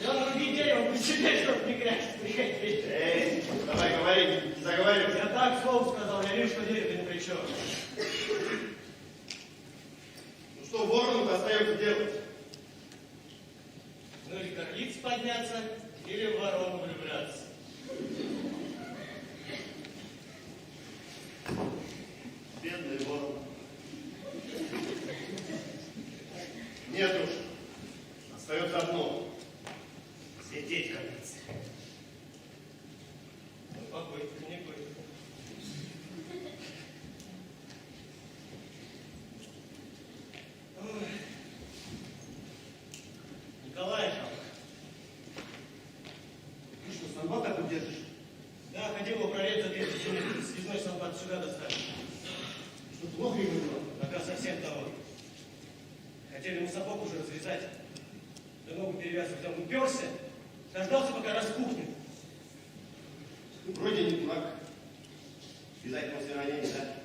Speaker 3: И он руби дерево, пусть себе, чтоб не крясть, приходи.
Speaker 1: Эй, давай говори, не заговаривай.
Speaker 3: Я так слово сказал, я вижу, что дерево ни при чем.
Speaker 1: Ну что Ворону остается делать?
Speaker 3: Ну или как лиц подняться, или в ворону влюбляться.
Speaker 1: Бедный Ворон. Нет уж. Остается одно. Сидеть конец.
Speaker 3: Ну, попытка не пытка. Ой. Николай,
Speaker 1: Ты что, сама так удержишь?
Speaker 3: да, ходил его проверить за 30 минут, связной солдат сюда доставил.
Speaker 1: Что, плохо ему было?
Speaker 3: Пока совсем того. Хотели ему сапог уже разрезать, да ногу перевязывать, он уперся, дождался, пока распухнет.
Speaker 1: Ты вроде не дурак. Вязать после ранения, да?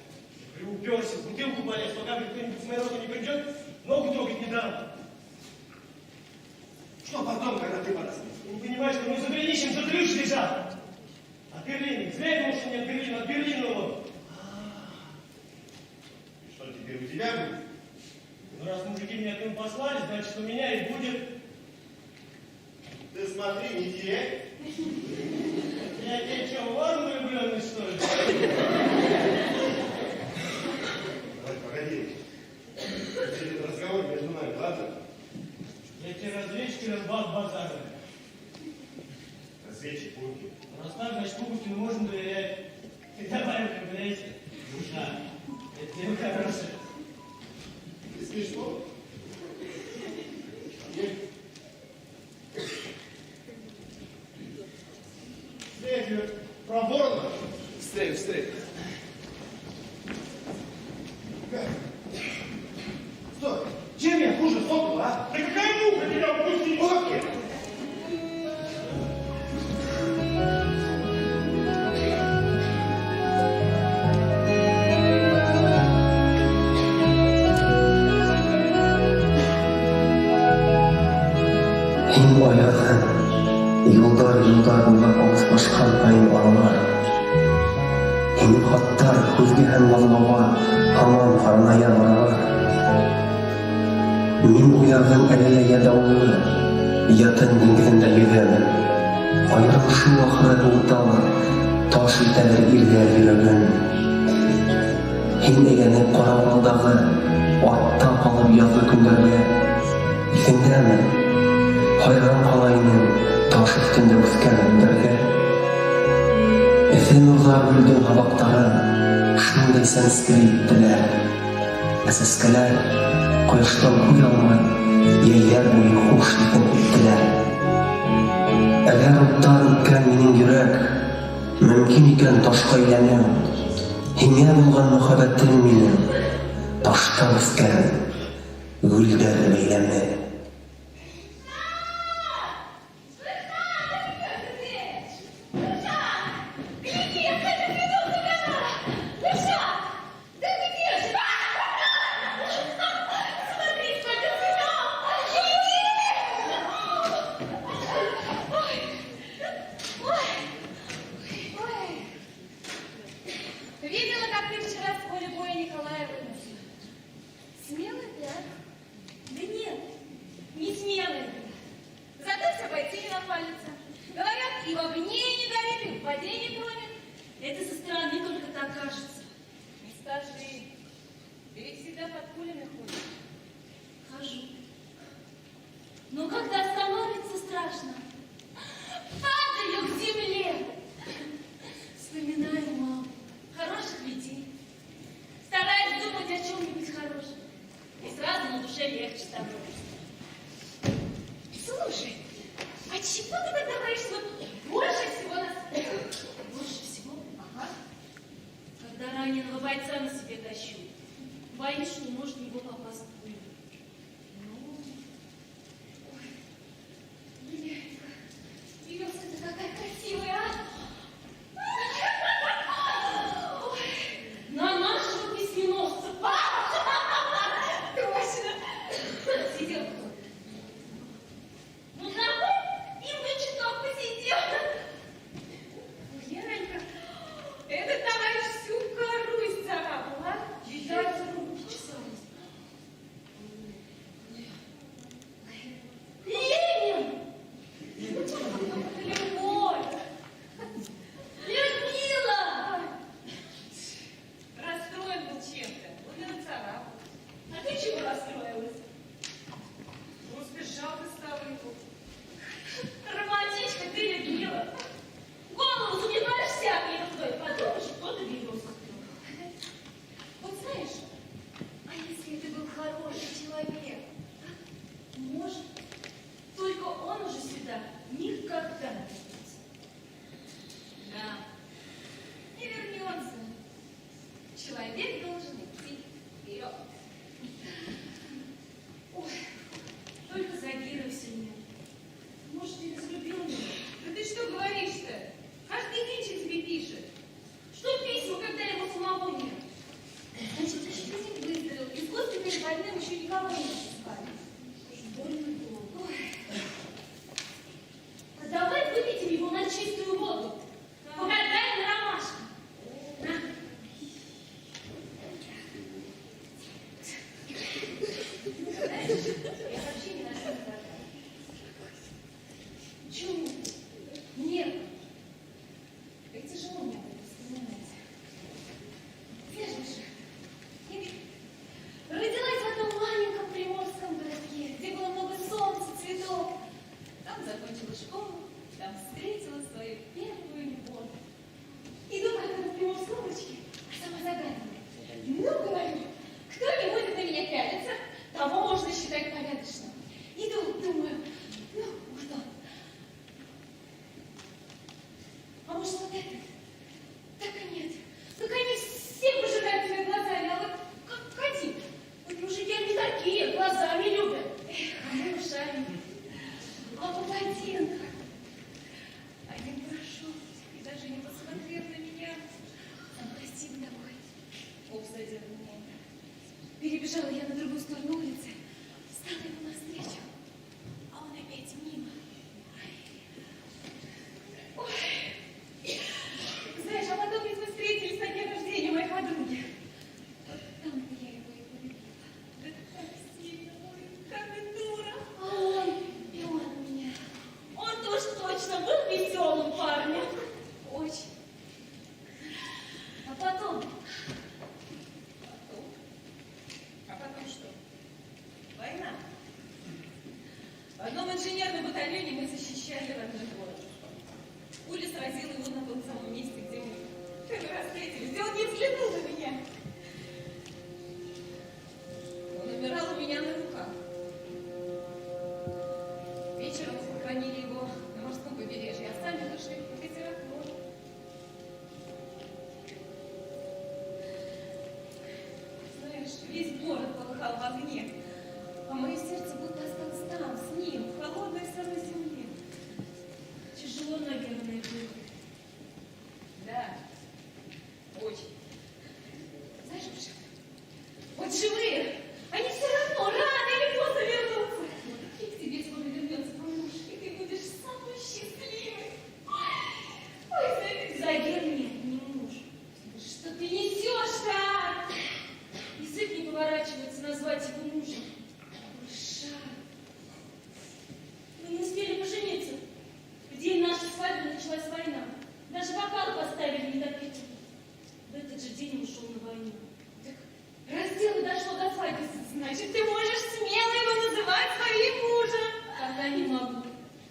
Speaker 3: Говорю, уперся, в бутылку полез, пока говорит, кто-нибудь с моей роты не придет, ногу трогать не дам.
Speaker 1: Что потом, когда ты пораснешь?
Speaker 3: Ты не понимаешь, что у него за голенищем что ключ лежал. От Берлина. Зря я думал, что не от Берлина, от Берлина он.
Speaker 1: И что теперь у тебя будет?
Speaker 3: Ну, раз мужики меня к нему послали, значит, у меня и будет.
Speaker 1: Ты смотри, не теряй.
Speaker 3: Я тебе что, ворон влюбленный, что ли?
Speaker 1: Давай, погоди. Это разговор между нами, ладно?
Speaker 3: Я тебе разведчик или базарный.
Speaker 1: Разведчик, пункт.
Speaker 3: Раз так, значит, Пугутину можно доверять. Ты давай укрепляйся. Душа. Это тебе хорошее.
Speaker 1: Ты смешно? Встретил про Ворона.
Speaker 10: Встреть.
Speaker 1: Стой! Чем я хуже сокола, а?
Speaker 8: Да какая муха тебя упустила?
Speaker 1: Локи!
Speaker 6: Һин аяҙһың, юлдар буйлап алыҫлашҡан ҡайын аралар. Һинең хаттар һүҙгә һәм яҙмауға һаман ҡараная баралар. Мин уяҙҙым әле лә йә дауыллы, йә тын диңгеҙендә йөҙәмен. Айырылышу ахыры һыуыталыр, таш итәлер ирҙәр йөрәген. Һин әйләнеп ҡарауылдағы, атта ҡалып яҙғы көндәргә. Иҫеңдәме? Хайран ҡала инем таш өҫтөндә үҫкән өндәргә. Эҫе нурҙа гөлдөң һабаҡтары шундай сәнскеле иттеләр. Ә сәскәләр ҡояштан күҙ алмай йәйәр буйы хуш итеп үттеләр. Әгәр уттан үткән минең йөрәк мөмкин икән ташҡа әйләнеү, һиңә булған мөхәббәтем минең таштан үҫкән гөлдәр бәйләме.
Speaker 2: Видела, как ты вчера с поля боя Николая выносил? Смелый, да? Да нет, не смелый. Зато все бойцы не нахвалятся. Говорят, и в огне не горит, и в воде не тонет. Это со стороны только так кажется. Не скажи, ты ведь всегда под пулями ходишь. Хожу. Но когда становится страшно, падаю к земле. Вспоминаю маму, хороших людей. Стараюсь думать о чем-нибудь хорошем. И сразу на душе легче становится. Слушай, а чего ты тогда боишься больше всего на свете? Больше всего? Ага. Когда раненого бойца на себе тащу, боюсь, что может в него попасть пуля. Ну, ой, Ленька, березка-то какая красивая, а? На нашего письменосца. Точно. Сидел кто? Ну, давай и мы чуток посидел. Леночка, этот товарищ всю кору исцарапал, а? Видать, руки чесались. Ленин! Любовь! Людмила! Расстроен был чем-то. Вот и нацарапал. А ты чего расстроилась? Просто жалко стало его. Романтичка ты, Людмила. Голову забиваешь всякой ерундой. Подумаешь, кто-то березку. Вот знаешь, а если ты был хороший человек? Может, только он уже сюда никогда не вернется. Да, не вернется. Человек должен идти вперед. Ой, только Загиров сильнее. Может, ты разлюбил меня? Да ты что говоришь-то? Каждый день же тебе пишет. Что письма, когда его самого нет? Значит, жизнь выздоровел. Из госпиталя больным еще никого не отпускали. Больно было. Ой. А давай выведем его на чистую воду. Погадаем на ромашку. На. Знаешь, я вообще ни на что не гадаю. Почему? Нет. Как тяжело мне было вспоминать. Знаешь, Миша, я ведь родилась в одном маленьком приморском городке, где было много солнца, цветов. Там закончила школу, там встретила свою первую любовь. И думаю, когда в приморской облачке, сама загадываю. Ну, говорю, кто не будет на меня пялиться, того можно считать порядочным. И тут думаю, ну, что? А может, вот этот? Так и нет. Так они все пожирают тебя глазами, а вот как один. Вот мужики, они такие, глазами любят. Эх, а мы ушами. А вот один прошел и даже не посмотрел на меня. Сам красивый такой. Обсадил меня. Перебежала я на другую сторону улицы, стала ему навстречу, а он опять мимо. весь город полыхал в огне. А мое сердце будто осталось там, с ним, в холодной сырой земле. Тяжело, наверное, было. Да, очень. Знаешь, Боже, вот живые, они все равно рано или поздно вернутся. И к тебе скоро вернется твой муж, и ты будешь самый счастливый. Ой, Загир нет, не муж. Что ты несешь-то? Язык не поворачивается назвать его мужем. Шар. Мы не успели пожениться. В день нашей свадьбы началась война. Даже бокалы поставили не допить. В этот же день он ушел на войну. Так, раз дело дошло до свадьбы, значит, ты можешь смело его называть своим мужем. Пока не могу.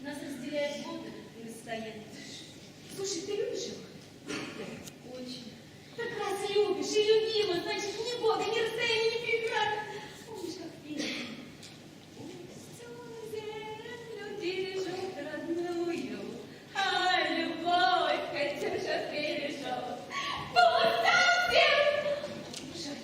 Speaker 2: Нас разделяет годы и расстояние. Слушай, ты любишь его? Очень. Так раз любишь и любима, значит, ни года, ни расстояние, ни преграды. Помнишь, как пели? Всю землю бережет родную, а любовь, Катюша, перешел. Слушай,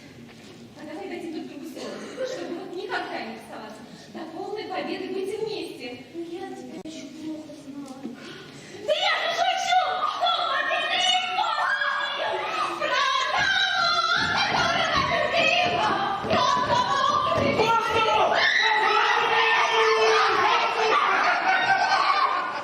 Speaker 2: а давай дадим друг другу слово, чтобы вот никогда не расставаться. До полной победы быть вместе. Но я тебя еще плохо знаю. Да я же шучу! Ну, победы не помню! Про того, который любила! Про того, который любила!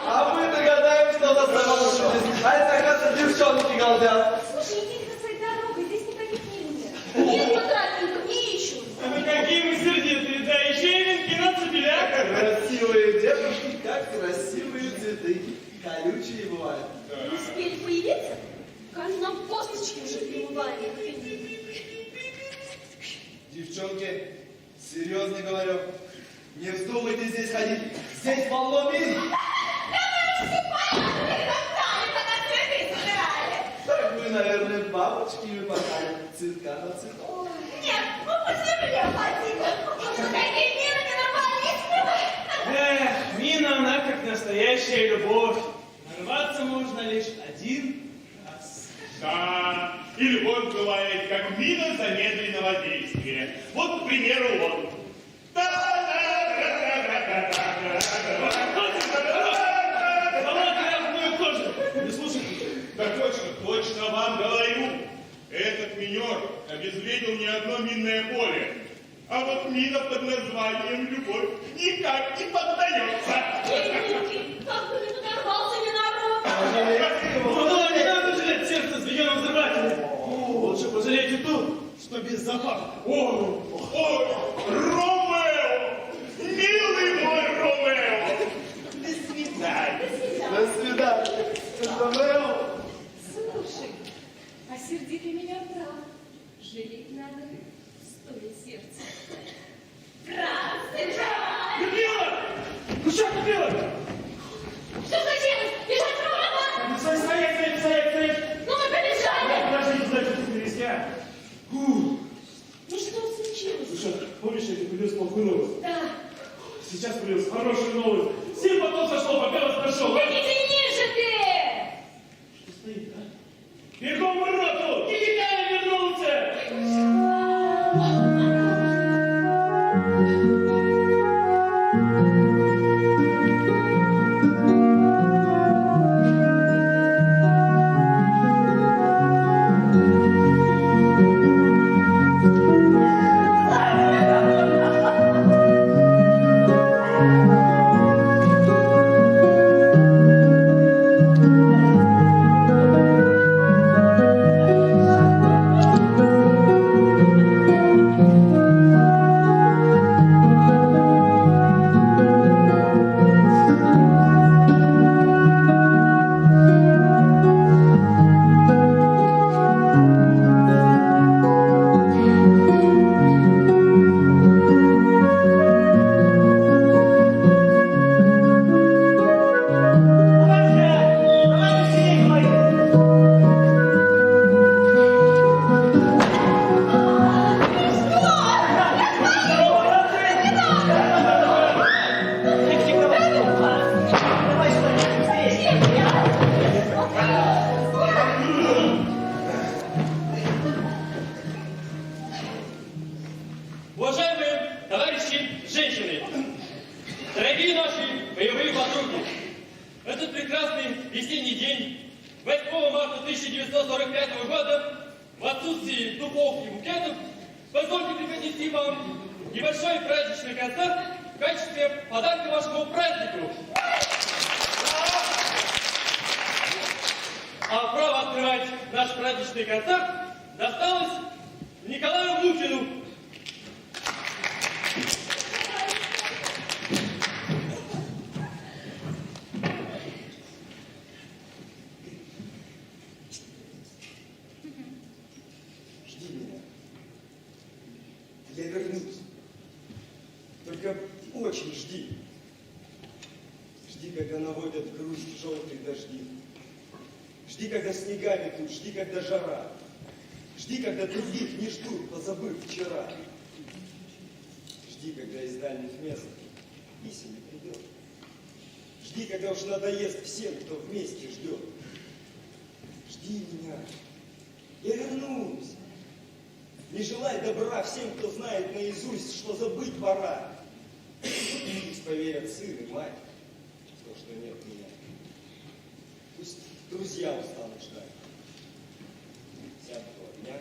Speaker 10: А мы догадаемся, что за самолучность. А это, оказывается, девчонки галдят.
Speaker 2: Слушай, иди своей дорогой, здесь никаких не умер. Нет потратников, не ищут.
Speaker 3: А какие мы сердитые, да еще и венки нацепили.
Speaker 10: Красивые девушки, как красивые цветы. Колючие бывают.
Speaker 2: Успели появиться? Кажется, нам косточки уже перемывали.
Speaker 10: Девчонки, серьезно говорю, не вздумайте здесь ходить. Здесь полно мин. Так вы, наверное, бабочки выпадали. Цветка на цветок.
Speaker 2: Нет, мы по земле ходили. Такие миры ненормальные.
Speaker 3: Мина, она как настоящая любовь. Нарваться можно лишь один раз.
Speaker 8: Да, и любовь бывает, как мина замедленного действия. Вот, к примеру, он.
Speaker 3: Не слушайте.
Speaker 8: Да точно вам говорю. Этот минер обезвредил не одно минное поле. А вот мина под названием «Любовь» никак не поддается.
Speaker 2: Как бы ты подорвался, ненарод!
Speaker 3: Ну, не надо жалеть сердце звеньем взрывателя. Лучше пожалейте ту, что без запаха.
Speaker 8: Ой, Ромео! Милый мой Ромео! До свидания.
Speaker 10: До свидания. Ромео.
Speaker 2: Слушай, а сердитый меня прав. Жалеть надо, стоит сердце. Прав, ты права!
Speaker 3: Любила! Ну что купила?
Speaker 2: Что случилось? Бежать права!
Speaker 3: Стоять!
Speaker 2: Ну мы побежали!
Speaker 3: Подождите, значит, пересня.
Speaker 2: Ну что случилось?
Speaker 3: Слушай, помнишь, я тебе привез плохую новость?
Speaker 2: Да.
Speaker 3: Сейчас привез хорошую новость. 7 потом сошло, пока вас нашел.
Speaker 2: Да не тяни же ты!
Speaker 3: Что стоит, а? Бегом в роту! Кикикай вернулся!
Speaker 9: В этот прекрасный весенний день, 8 марта 1945 года, в отсутствии духов и букетов, позвольте преподнести вам небольшой праздничный концерт в качестве подарка вашему празднику. А право открывать наш праздничный концерт досталось Николаю Лукину.
Speaker 1: Жди меня. Я вернусь. Только очень жди. Жди, когда наводят грусть желтые дожди. Жди, когда снега метут, жди, когда жара. Жди, когда других не ждут, позабыв вчера. Жди, когда из дальних мест писем не придет. Жди, когда уж надоест всем, кто вместе ждет. Жди меня. Я вернусь. Не желай добра всем, кто знает наизусть, что забыть пора. Пусть поверят сын и мать в то, что нет меня. Пусть друзья устанут ждать. Сядут у огня,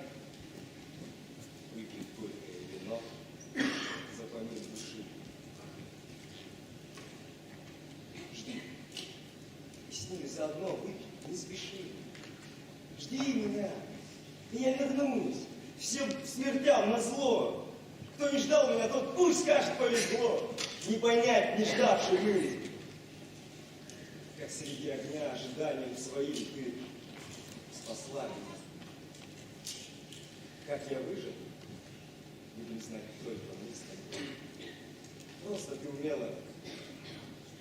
Speaker 1: выпьют горькое вино, запомнят души. Жди. И с ними заодно выпить не спеши. Жди меня, и я вернусь. Всем смертям назло. Кто не ждал меня, тот пусть скажет повезло. Не понять, не ждавший мы. Как среди огня ожиданием своим ты спасла меня. Как я выжил, будем знать только мы с тобой. Просто ты умела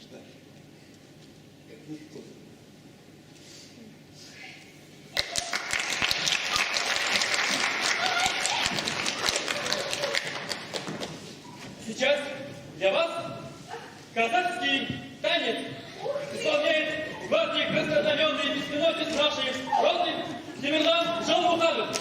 Speaker 1: ждать, как никто.
Speaker 9: Сейчас для вас казахский танец исполняет гвардии краснознаменный беспилотец нашей роты Темирлан Жалмуханов.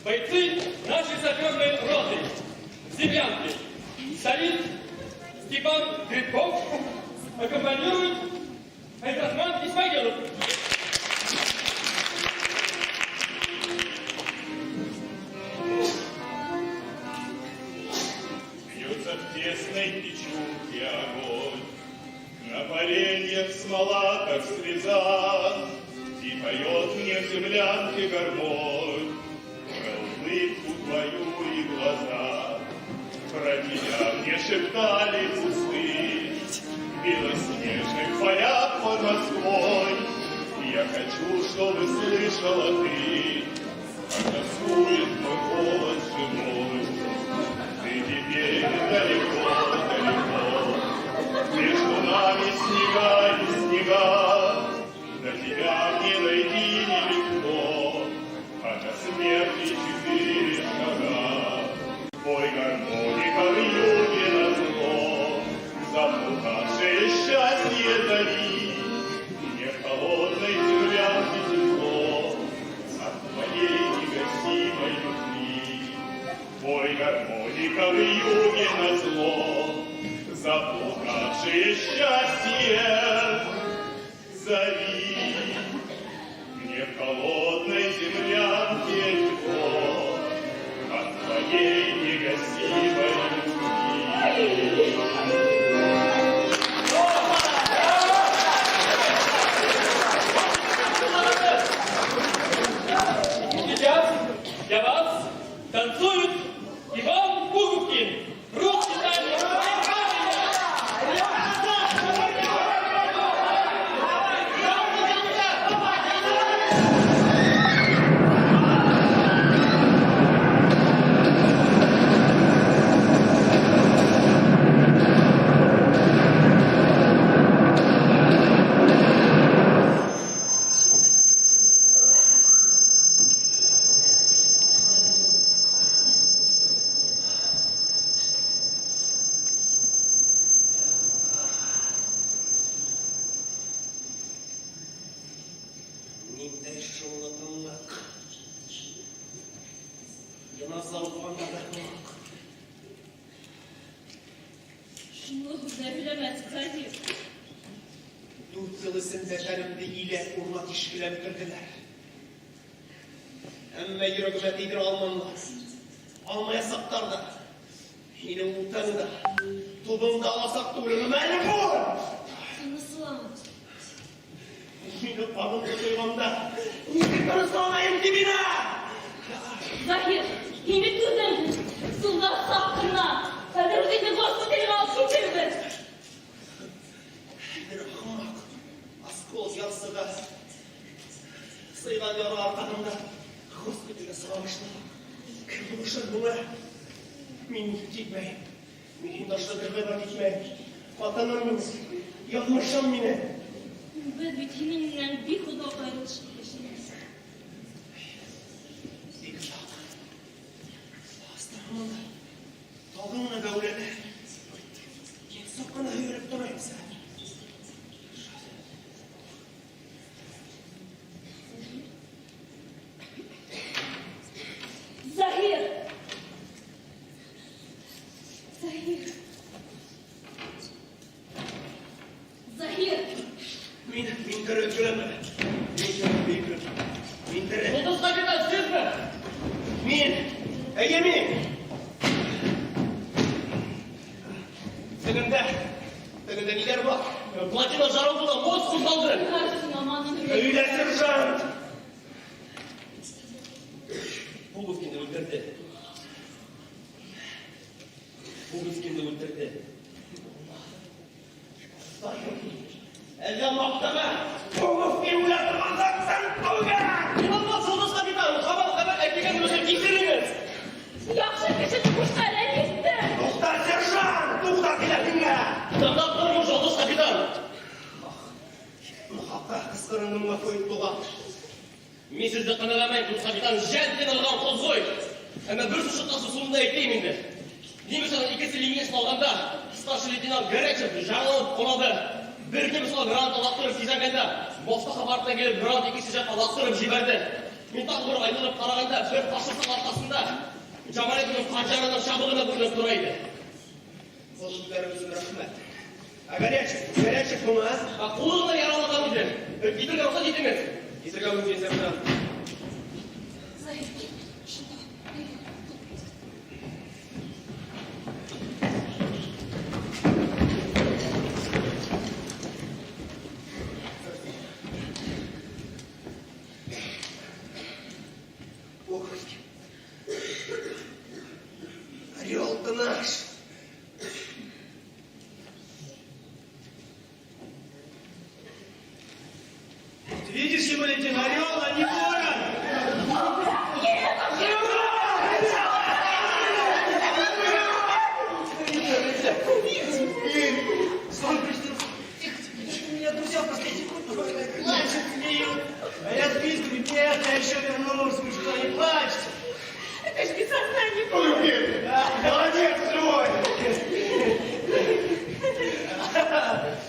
Speaker 9: Бойцы нашей саперной роты, землянки, солист Степан Грибков, аккомпанирует Айдрахман Исмагилов.
Speaker 8: Бьется в тесной печурке огонь, на поленьях смола, как слеза, и поет мне в землянке гармонь про улыбку твою и глаза. Про тебя мне шептали кусты в белоснежных полях под Москвой. Я хочу, чтобы слышала ты, как тоскует мой голос женой. Ты теперь далеко, далеко, между нами снега и снега. До тебя мне дойти нелегко, а до смерти 4 шага. Пой гармоника в юге назло, заплутавшее счастье зови. Мне в холодной землянке тепло от твоей негасимой любви. Пой гармоника в юге назло, заплутавшее счастье зови. Мне в холодной землянке тепло от твоей негасимой любви.
Speaker 9: Сейчас для вас танцуют Иван Пуговкин. Русский танец.
Speaker 10: Ниндәй шулы тынлык. Яназа упганда дәртлек.
Speaker 2: Шуны һүзләмәс Заһир.
Speaker 10: 4 ел эсендә тәремде иләп, урлап ишкеләп керделәр. Әмма йөрәгемә тидер алманлар. Алмаясаклар да. Минем утаны да. Тубымда аласак түгелме мәлім бул!
Speaker 2: Тыныслан.
Speaker 10: Мине пагын тойганда, нидер тынысланайым дибина!
Speaker 2: Заһир, һине түзем. Сулда саккына. Хәзер үзеңне госпитальгә алып китербез.
Speaker 10: Бер хамак, оскол ярсыга. Сыйган яры арканымда, госпитальгә сыгамышлар. Кем булышыр буңа? Мин тикмәй. Мин дашта бер гыйбрат итмәй. Ватаным мин, язмышым мине.
Speaker 2: Без бит һинең белән бик озак аерылышып яшибез.
Speaker 10: Бик озак. Астырмында, тагын гәүләдә. Кексак кына йөреп торайбыз.
Speaker 2: Заһир. Заһир. Заһир.
Speaker 10: Мин тереп җөрәм. Мин тереп.
Speaker 9: Солдат капитан, сізбі?
Speaker 10: Мин. Әйе мин. Тегендә ниләр бар?
Speaker 9: Платина жарылды, мост сыздалды.
Speaker 2: Карсын аманын үле.
Speaker 10: Өйлә сержант.
Speaker 4: Пуговкинді өлтірді. Пуговкинді өлтірді.
Speaker 10: Әллә мақтама. Пуговкин үлә торганда сен түгел.
Speaker 9: İnanmaz soldat kapitan, haber әкелген өзі кешіріңіз.
Speaker 2: Яхшы кеше кушкара китте.
Speaker 10: Тукта, сержант! Тукта киләсеңә!
Speaker 9: Тыңдап тұрыңыз, жолдас капитан.
Speaker 10: Махакка кыстырынымга коюп туган.
Speaker 9: Мен сізді қыналамайын, жолдас капитан, жәнттен алған қоз ғой. Әмі бір сұшықтасы суында айтайын енді. Немесе екісі линиясын алғанда, старший лейтенант Горячев жаңылып қонады. Бірге мысалы гранат алақтырып кезеңгенде, босқа қабартына келіп гранат екінші жаққа лақтырып жіберді. Мен тағы бір айналып қарағанда, бір қашырсық арқасында Жамалетінің қанжарынан шабығына көрініп тұрайды.
Speaker 10: Сол сүздеріңіз үшін рахмет. Горячев бұны, а?
Speaker 9: Қолығына яралаған екен. Итірге рұқсат етіңіз.
Speaker 10: Итірге өңген сержант.
Speaker 2: Заһир.
Speaker 10: Орел ты наш. Ты видишь его, летит орел, а не ворон? Меня друзья в последний год плачут, смеют. А я списку, нет, я еще вернусь, вы что, не плачете?
Speaker 2: Это ж без сознания.
Speaker 10: Молодец, живой!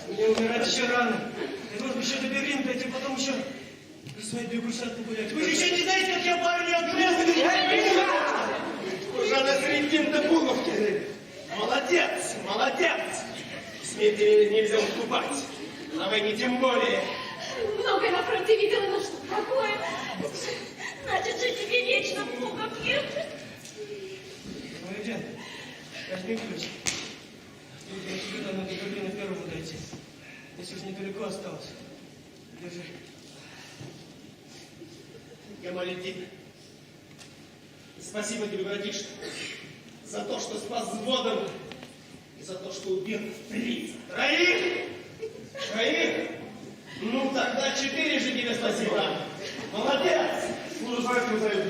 Speaker 10: Мне умирать еще рано. Я должен еще до Берлина дойти, потом еще до своей бегушатки гулять. Вы же еще не знаете, как я парень отместный! Уже на середине Пуговки. Молодец, молодец! Смерти нельзя уступать. На войне тем более.
Speaker 2: Много на фронте видела, но что такое? Значит же тебе вечно Бога нет.
Speaker 7: Молодец. Возьми ключ. Я тебе там надо Берлина первому дойти. Здесь уж недалеко осталось. Держи. Гамалетдин, спасибо тебе, братишка, за то, что спас взводом и за то, что убил принца. Троих? Ну, тогда 4 же тебе спасибо. Молодец.
Speaker 1: Служу свойскую союзу.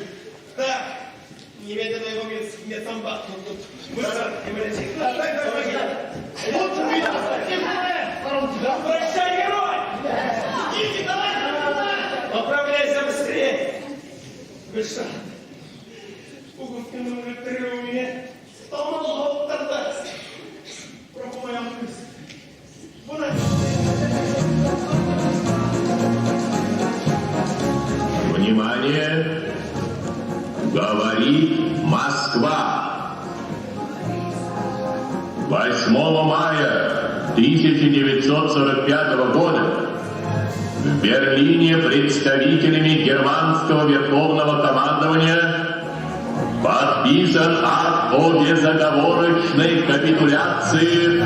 Speaker 7: Так, немедленно его в медсамбат. Быстро, Гамалетдин.
Speaker 1: Лучше меня оставить.
Speaker 7: Прощай, герой! Идите, давай! Поправляйся быстрее! Вы что? Угукнув трюме, помогу тогда. Пропоем.
Speaker 5: Внимание! Говорит Москва! 8 мая 1945 года в Берлине представителями германского верховного командования подписан акт о безоговорочной капитуляции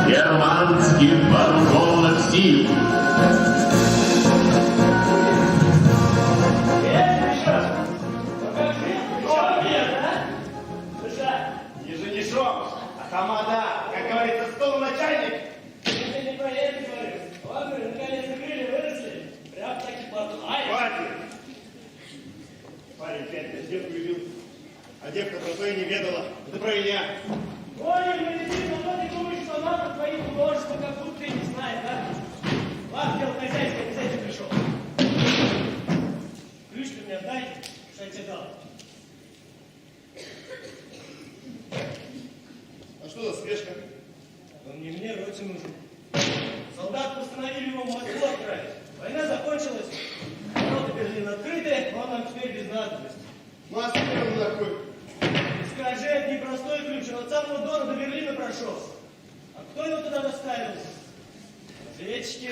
Speaker 5: германских вооруженных сил.
Speaker 7: Тамада, как говорится, стол начальник.
Speaker 3: Это не про это говорю. Ладно, наконец-то крылья выросли. Прям так и подлай.
Speaker 7: Хватит. Парень 5 лет девку любил, а девка про то и не ведала. Это про меня.
Speaker 3: Ой, Валентин, ну ты думаешь, что она про твои художества, как будто ты не знаешь, да? Ладно, дело хозяйское, не за этим пришел. Ключ ты мне отдай, что я тебе дал.
Speaker 7: А что за спешка?
Speaker 3: Он не мне, роте нужен. Солдат постановили его в Москву отправить. Война закончилась. Ворота Берлина открыты, он нам теперь без надобности.
Speaker 7: Ну а теперь он такой.
Speaker 3: Скажи, это непростой ключ, он от самого Дона до Берлина прошел. А кто его туда доставил? Разведчики.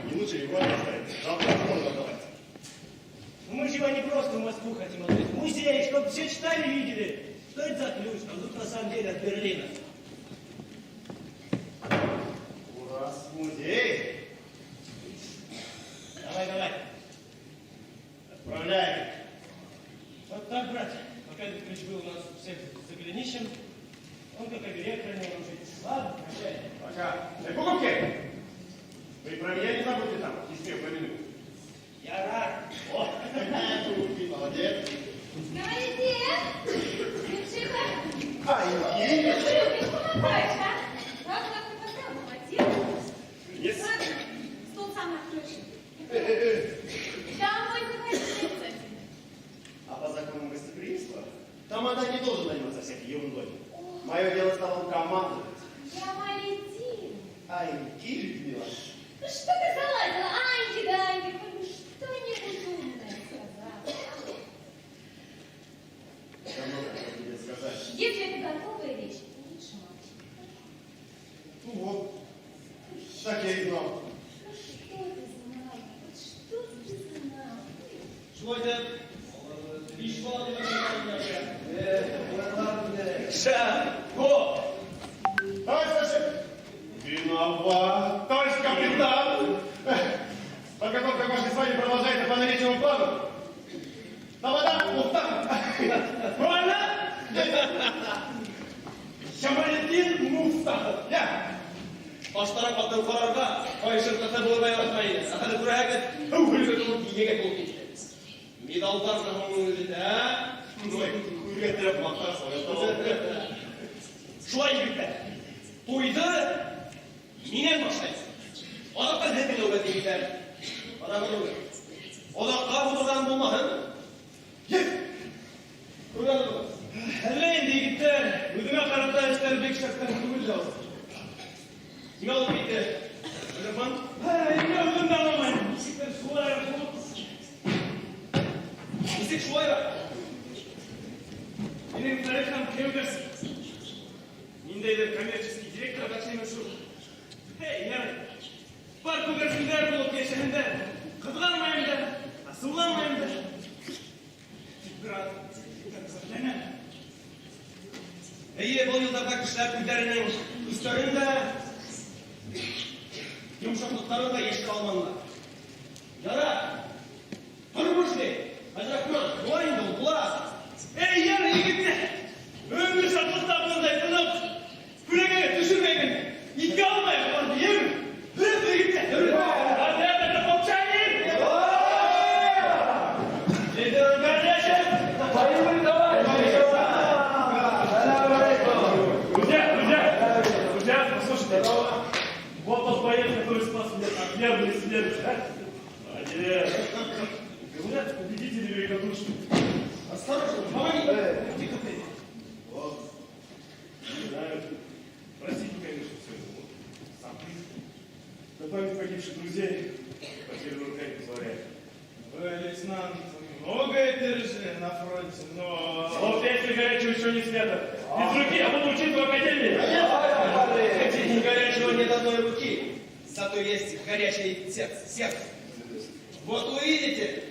Speaker 7: Не лучше его оставить. Завтра можно отдавать.
Speaker 3: Ну мы же его не просто в Москву хотим отдать. Музей, чтобы все читали, видели. Что это за ключ? А тут на самом деле от Берлина.
Speaker 7: У нас музей.
Speaker 3: Давай.
Speaker 7: Отправляем.
Speaker 3: Вот так, брат. Пока этот ключ был у нас у всех за голенищем, он как оберег хранил нам жизнь. Ладно, прощай.
Speaker 7: Пока. Покупки. Вы про меня не забудьте там, если по минуту.
Speaker 3: Я рад.
Speaker 7: О, молодец.
Speaker 2: Говорите, девчонка.
Speaker 7: Ай,
Speaker 2: Ты мне помогаешь, а? Раз как ты поставил, молодец.
Speaker 7: Yes.
Speaker 2: Ладно, стол сам откроешь. Домой заходи,
Speaker 7: А по закону гостеприимства, там она не должен заниматься всякой ерундой. Мое дело стало командовать.
Speaker 2: Я Валентин.
Speaker 7: Ай, Людмила.
Speaker 2: Ну что ты залазила? Аньки, да, Аньки, ну что-нибудь умное сказала.
Speaker 7: Давно хотел тебе сказать.
Speaker 2: Если это готовая вещь, лучше молчи.
Speaker 7: Ну вот, так я и знал.
Speaker 2: Ну что ты знала? Вот что ты знала?
Speaker 3: Что это? Пришла
Speaker 7: Шаго! Товарищ старший! Виноват, товарищ капитан! Подготовка к вашей свадьбе продолжается по намеченному плану. Тамада, Мухтар!
Speaker 3: Правильно?
Speaker 7: Шамалетдин Мустафов! Я!
Speaker 10: Баштарак аттан карарга, кайшыртасы булмай атмайды. Ахады күрәгет, һәүгелгә булып егет булып китте. Медалдар заманның үзендә,
Speaker 7: Күргә терәп мактарсың.
Speaker 10: шулай егетләр. Туйды миннән башлайсың. Адакка һәм нәүбәт егетләр. Адакка Адакка булган булмаһын. Ек! Күргән булмаһын.
Speaker 3: Әллә инде егеттер, үзеңә карата эшләр бик шәптән түгел дә ул.
Speaker 10: Кимә алып китте? Өлеман?
Speaker 3: Инде үзем дә алмайм. Ничектер шулай булып.
Speaker 10: Нисек шулай?
Speaker 3: Минем тарихам кемдерсің? Ниндейдер коммерческий директор дәшеймін шу. Эй, яр, бар күгәрсіңдер болып кешігінде, қызғармай
Speaker 10: так шляпкүлдерінің үстерінде жұмшақлықтары да ешкі алманlar. Яра, тұрмышты, ажырақман, бұлайын бұл, бұла.
Speaker 3: Ey yarı yigitler! Ömrü şartlıklarınızda yıkılıp kürekeye düşürmeyin. İddia almayın var diye mi? Hırıp yigitler! Hadi nerede kopçayın? Nedir kardeşim? Hayırlı davay! Друзья, послушайте, вот тот боец, который спас меня от нервной смерти, да? Молодец! Говорят, победители великодушны.
Speaker 10: Осторожно, помоги.
Speaker 3: Тихо ты. Вот. Не знаю. Простите, конечно, все это. Вот. Сам близкий. На память погибших друзей потерянную рука не позволяет. Вы, лейтенант, многое пережили на фронте, но... Вот если горячего еще не света. Без руки, а буду учиться в академии.
Speaker 10: Хотите, горячего нет одной руки, зато есть горячее сердце. Вот увидите,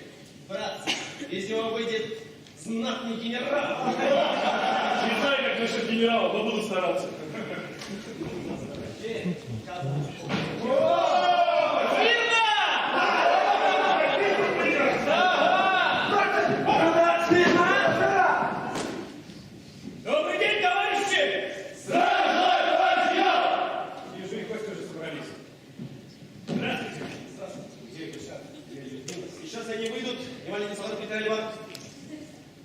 Speaker 10: брат, из него выйдет знатный генерал.
Speaker 3: Не знаю, как насчет генерала, но буду стараться. Добрый день, товарищи! Здравия желаю, товарищ генерал! Вижу, и гости уже собрались. Здравствуйте.
Speaker 10: Сейчас они выйдут, Иван Исаак Петрович.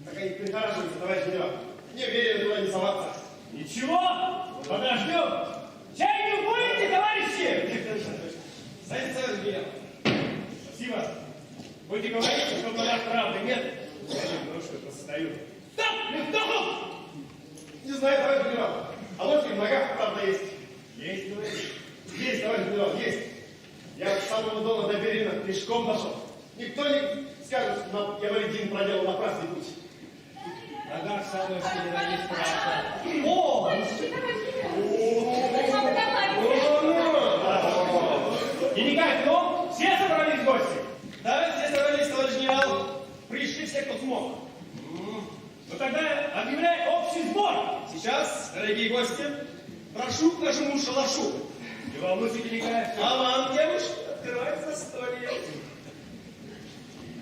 Speaker 10: Так они прихораживаются, товарищ генерал. Не верю, туда не соваться.
Speaker 3: Ничего, подождем. Чай не будете, товарищи?
Speaker 10: Знаете, товарищ генерал?
Speaker 3: Спасибо. Будете говорить, что у нас правды нет. Я немножко постою. Стоп! Лифтов!
Speaker 10: Не знаю, товарищ генерал. А вот в ногах правда есть.
Speaker 3: Есть, говоришь?
Speaker 10: Есть, товарищ генерал, есть. Я с самого дома до Берина пешком дошел. Никто не скажет, что я в один проделал напрасный путь.
Speaker 3: Нога в самой стене есть правда.
Speaker 10: О!
Speaker 3: И никак, ну, все собрались гости?
Speaker 10: Да, все собрались, товарищ генерал. Пришли все, кто смог.
Speaker 3: Ну тогда объявляй общий сбор.
Speaker 10: Сейчас, дорогие гости, прошу к нашему шалашу.
Speaker 3: Не волнуйся, Николай.
Speaker 10: А вам, девушка, открывать застолье.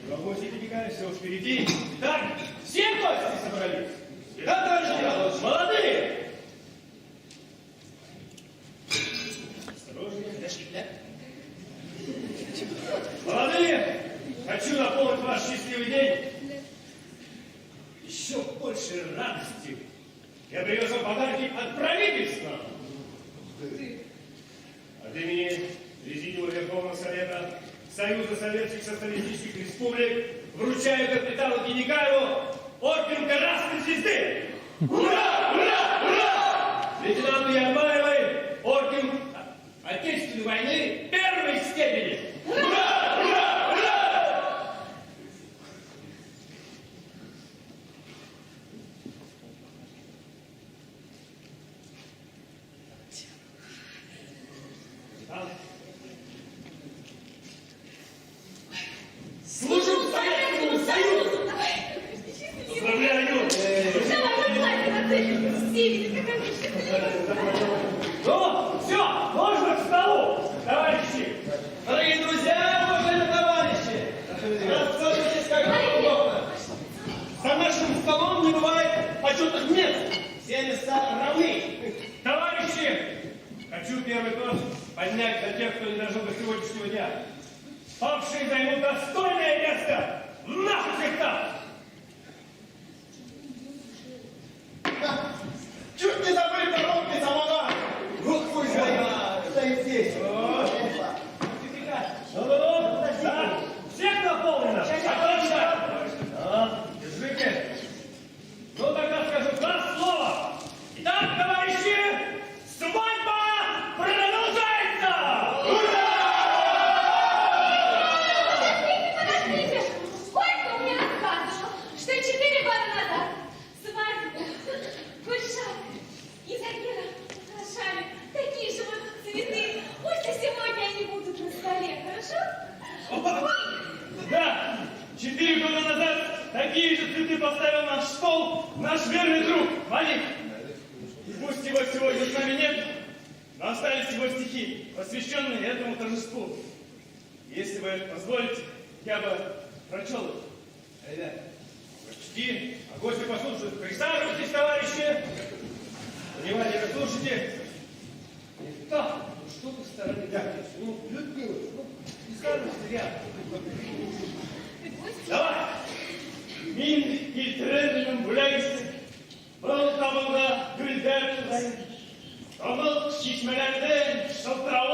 Speaker 3: Не волнуйся, Николай, все уж впереди. Так, все гости собрались.
Speaker 10: Да, товарищ генерал?
Speaker 3: Молодые!
Speaker 10: Осторожнее,
Speaker 3: Молодые! Хочу наполнить ваш счастливый день еще больше радости. Я привез вам подарки от правительства. От имени Президиума Верховного Совета Союза Советских Социалистических Республик вручаю капитану Геникаеву орден Красной Звезды. Ура! Ура! Ура! Лейтенанту Ярмаевой орден Отечественной войны первой степени. Ура! Ура! Ура!
Speaker 10: Служу Советскому Союзу!
Speaker 3: Поздравляю! Ну, все, можно к столу, товарищи!
Speaker 10: Дорогие друзья, уважаемые товарищи! Рассаживайтесь как удобно. За нашим столом не бывает почетных мест. Все места равны.
Speaker 3: Товарищи, хочу первый тост поднять за тех, кто не дожил до сегодняшнего дня. Павшие займут достойное место в наших сердцах.
Speaker 10: Чуть не забыли про робкий самовар. Вот пусть стоит здесь.
Speaker 3: Ну-ну-ну, да, всех наполнено. Отлично. Держите. Ну, тогда скажу два слова. Итак, товарищи, свадьба продолжается! Ура!
Speaker 2: Подождите! Сколько мне рассказывал, что 4 года назад свадьба, гульшат и Загира украшали такие же вот цветы. Пусть и сегодня они будут на столе, хорошо?
Speaker 3: Да, 4 года назад такие же цветы поставил наш стол наш верный друг Валик. И пусть пусть его сегодня с нами нет, но остались его стихи, посвященные этому торжеству. Если вы позволите, я бы прочел их.
Speaker 9: Ребят, почти, а гости послушают. Присаживайтесь, товарищи. Внимательно слушайте. Так, ну что вы стороны? Ну, Людмила, ну, присаживайся рядом.
Speaker 3: Давай! Min filtreringen bulayız. Bal tabanla gülder kızayın. Pamuk şişmelerde şıltıra